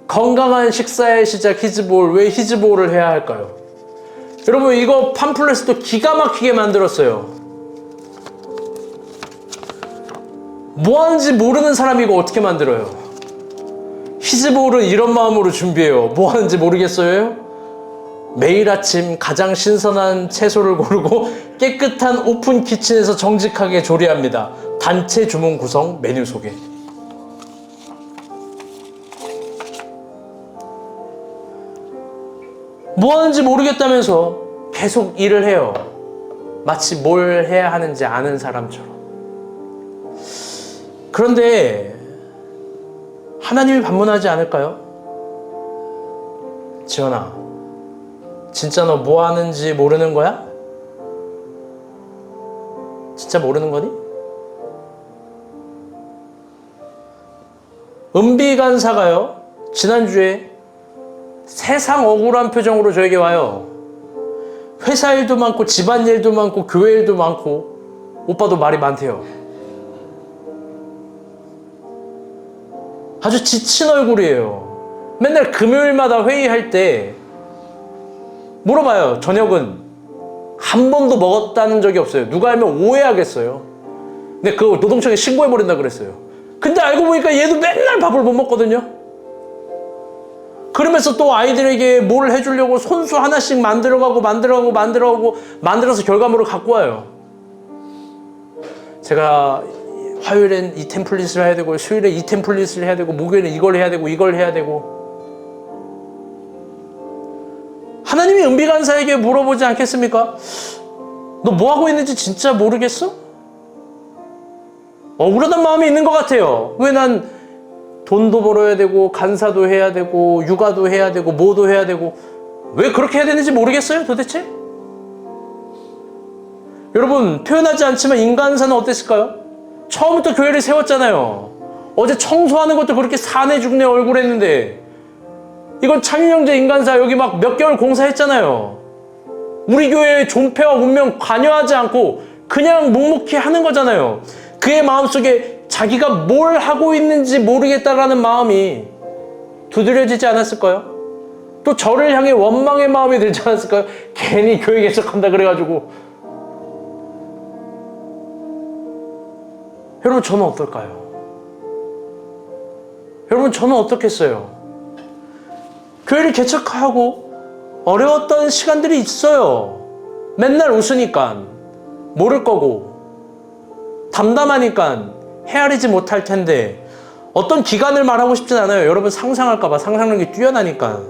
건강한 식사의 시작 히즈볼. 왜 히즈볼을 해야 할까요? 여러분 이거 팜플렛도 기가 막히게 만들었어요. 뭐 하는지 모르는 사람이 이거 어떻게 만들어요? 히즈볼은 이런 마음으로 준비해요. 뭐 하는지 모르겠어요? 매일 아침 가장 신선한 채소를 고르고 깨끗한 오픈 키친에서 정직하게 조리합니다. 단체 주문 구성 메뉴 소개. 뭐 하는지 모르겠다면서 계속 일을 해요. 마치 뭘 해야 하는지 아는 사람처럼. 그런데 하나님이 반문하지 않을까요? 지연아, 진짜 너 뭐 하는지 모르는 거야? 진짜 모르는 거니? 은비 간사가요, 지난주에 세상 억울한 표정으로 저에게 와요. 회사 일도 많고 집안 일도 많고 교회 일도 많고 오빠도 말이 많대요. 아주 지친 얼굴이에요. 맨날 금요일마다 회의할 때 물어봐요. 저녁은 한 번도 먹었다는 적이 없어요. 누가 알면 오해하겠어요. 근데 그거 노동청에 신고해버린다 그랬어요. 근데 알고 보니까 얘도 맨날 밥을 못 먹거든요. 그러면서 또 아이들에게 뭘 해주려고 손수 하나씩 만들어가고 만들어서 결과물을 갖고 와요. 제가 화요일엔 이 템플릿을 해야 되고 수요일에 이 템플릿을 해야 되고 목요일에 이걸 해야 되고 이걸 해야 되고. 하나님이 은비간사에게 물어보지 않겠습니까? 너 뭐 하고 있는지 진짜 모르겠어? 억울하단 마음이 있는 것 같아요. 왜 난 돈도 벌어야 되고 간사도 해야 되고 육아도 해야 되고 뭐도 해야 되고 왜 그렇게 해야 되는지 모르겠어요 도대체? 여러분 표현하지 않지만 인간사는 어땠을까요? 처음부터 교회를 세웠잖아요. 어제 청소하는 것도 그렇게 사내 죽내 얼굴 했는데 이건 창의형제 인간사 여기 막 몇 개월 공사했잖아요. 우리 교회의 존폐와 운명 관여하지 않고 그냥 묵묵히 하는 거잖아요. 그의 마음속에 자기가 뭘 하고 있는지 모르겠다라는 마음이 두드려지지 않았을까요? 또 저를 향해 원망의 마음이 들지 않았을까요? 괜히 교회 개척한다 그래가지고. 여러분 저는 어떨까요? 여러분 저는 어떻겠어요? 교회를 개척하고 어려웠던 시간들이 있어요. 맨날 웃으니까 모를 거고 담담하니까 헤아리지 못할 텐데 어떤 기간을 말하고 싶진 않아요. 여러분 상상할까봐 상상력이 뛰어나니까.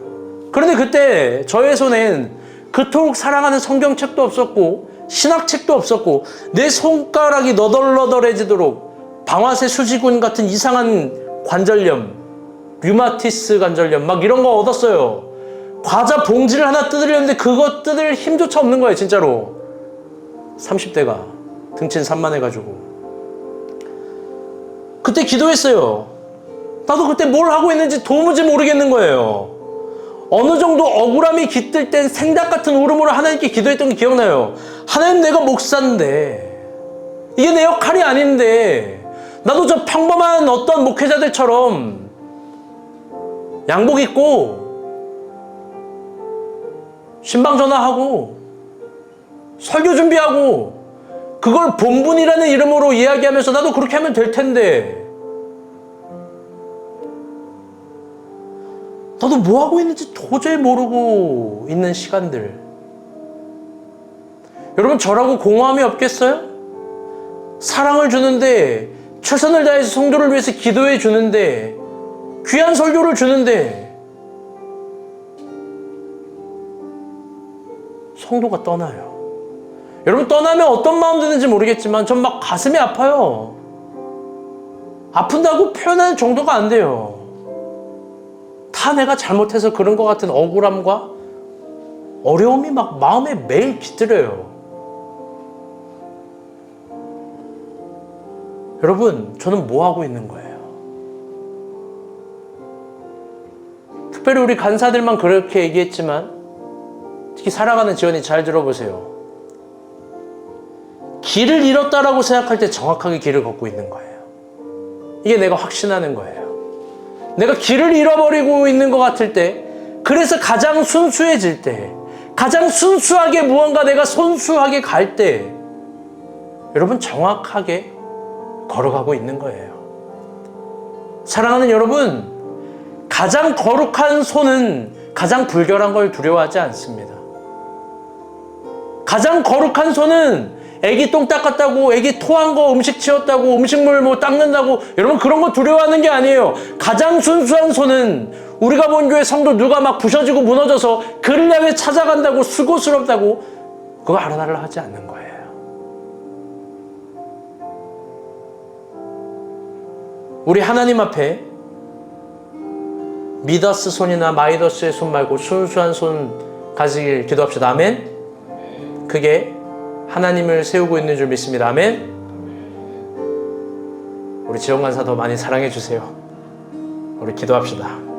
그런데 그때 저의 손엔 그토록 사랑하는 성경책도 없었고 신학책도 없었고 내 손가락이 너덜너덜해지도록 방아쇠 수지군 같은 이상한 관절염, 류마티스 관절염 막 이런 거 얻었어요. 과자 봉지를 하나 뜯으려는데 그거 뜯을 힘조차 없는 거예요. 진짜로 30대가 등친 산만해가지고. 그때 기도했어요. 나도 그때 뭘 하고 있는지 도무지 모르겠는 거예요. 어느 정도 억울함이 깃들 땐 생닭 같은 울음으로 하나님께 기도했던 게 기억나요. 하나님 내가 목사인데 이게 내 역할이 아닌데 나도 저 평범한 어떤 목회자들처럼 양복 입고 신방 전화하고 설교 준비하고 그걸 본분이라는 이름으로 이야기하면서 나도 그렇게 하면 될 텐데 나도 뭐 하고 있는지 도저히 모르고 있는 시간들. 여러분 저라고 공허함이 없겠어요? 사랑을 주는데 최선을 다해서 성도를 위해서 기도해 주는데, 귀한 설교를 주는데 성도가 떠나요. 여러분, 떠나면 어떤 마음 드는지 모르겠지만 전 막 가슴이 아파요. 아픈다고 표현할 정도가 안 돼요. 다 내가 잘못해서 그런 것 같은 억울함과 어려움이 막 마음에 매일 깃들여요. 여러분, 저는 뭐 하고 있는 거예요? 특별히 우리 간사들만 그렇게 얘기했지만, 특히 살아가는 지원이 잘 들어보세요. 길을 잃었다라고 생각할 때 정확하게 길을 걷고 있는 거예요. 이게 내가 확신하는 거예요. 내가 길을 잃어버리고 있는 것 같을 때, 그래서 가장 순수해질 때, 가장 순수하게 무언가 내가 손수하게 갈 때, 여러분, 정확하게 걸어가고 있는 거예요. 사랑하는 여러분, 가장 거룩한 손은 가장 불결한 걸 두려워하지 않습니다. 가장 거룩한 손은 애기 똥 닦았다고, 애기 토한 거 음식 치웠다고, 음식물 뭐 닦는다고, 여러분 그런 거 두려워하는 게 아니에요. 가장 순수한 손은 우리가 본 교회 성도 누가 막 부셔지고 무너져서 그를 향해 찾아간다고, 수고스럽다고 그거 알아달라 하지 않는 거예요. 우리 하나님 앞에 미다스 손이나 마이더스의 손 말고 순수한 손 가지길 기도합시다. 아멘. 그게 하나님을 세우고 있는 줄 믿습니다. 아멘. 우리 지원 간사 더 많이 사랑해 주세요. 우리 기도합시다.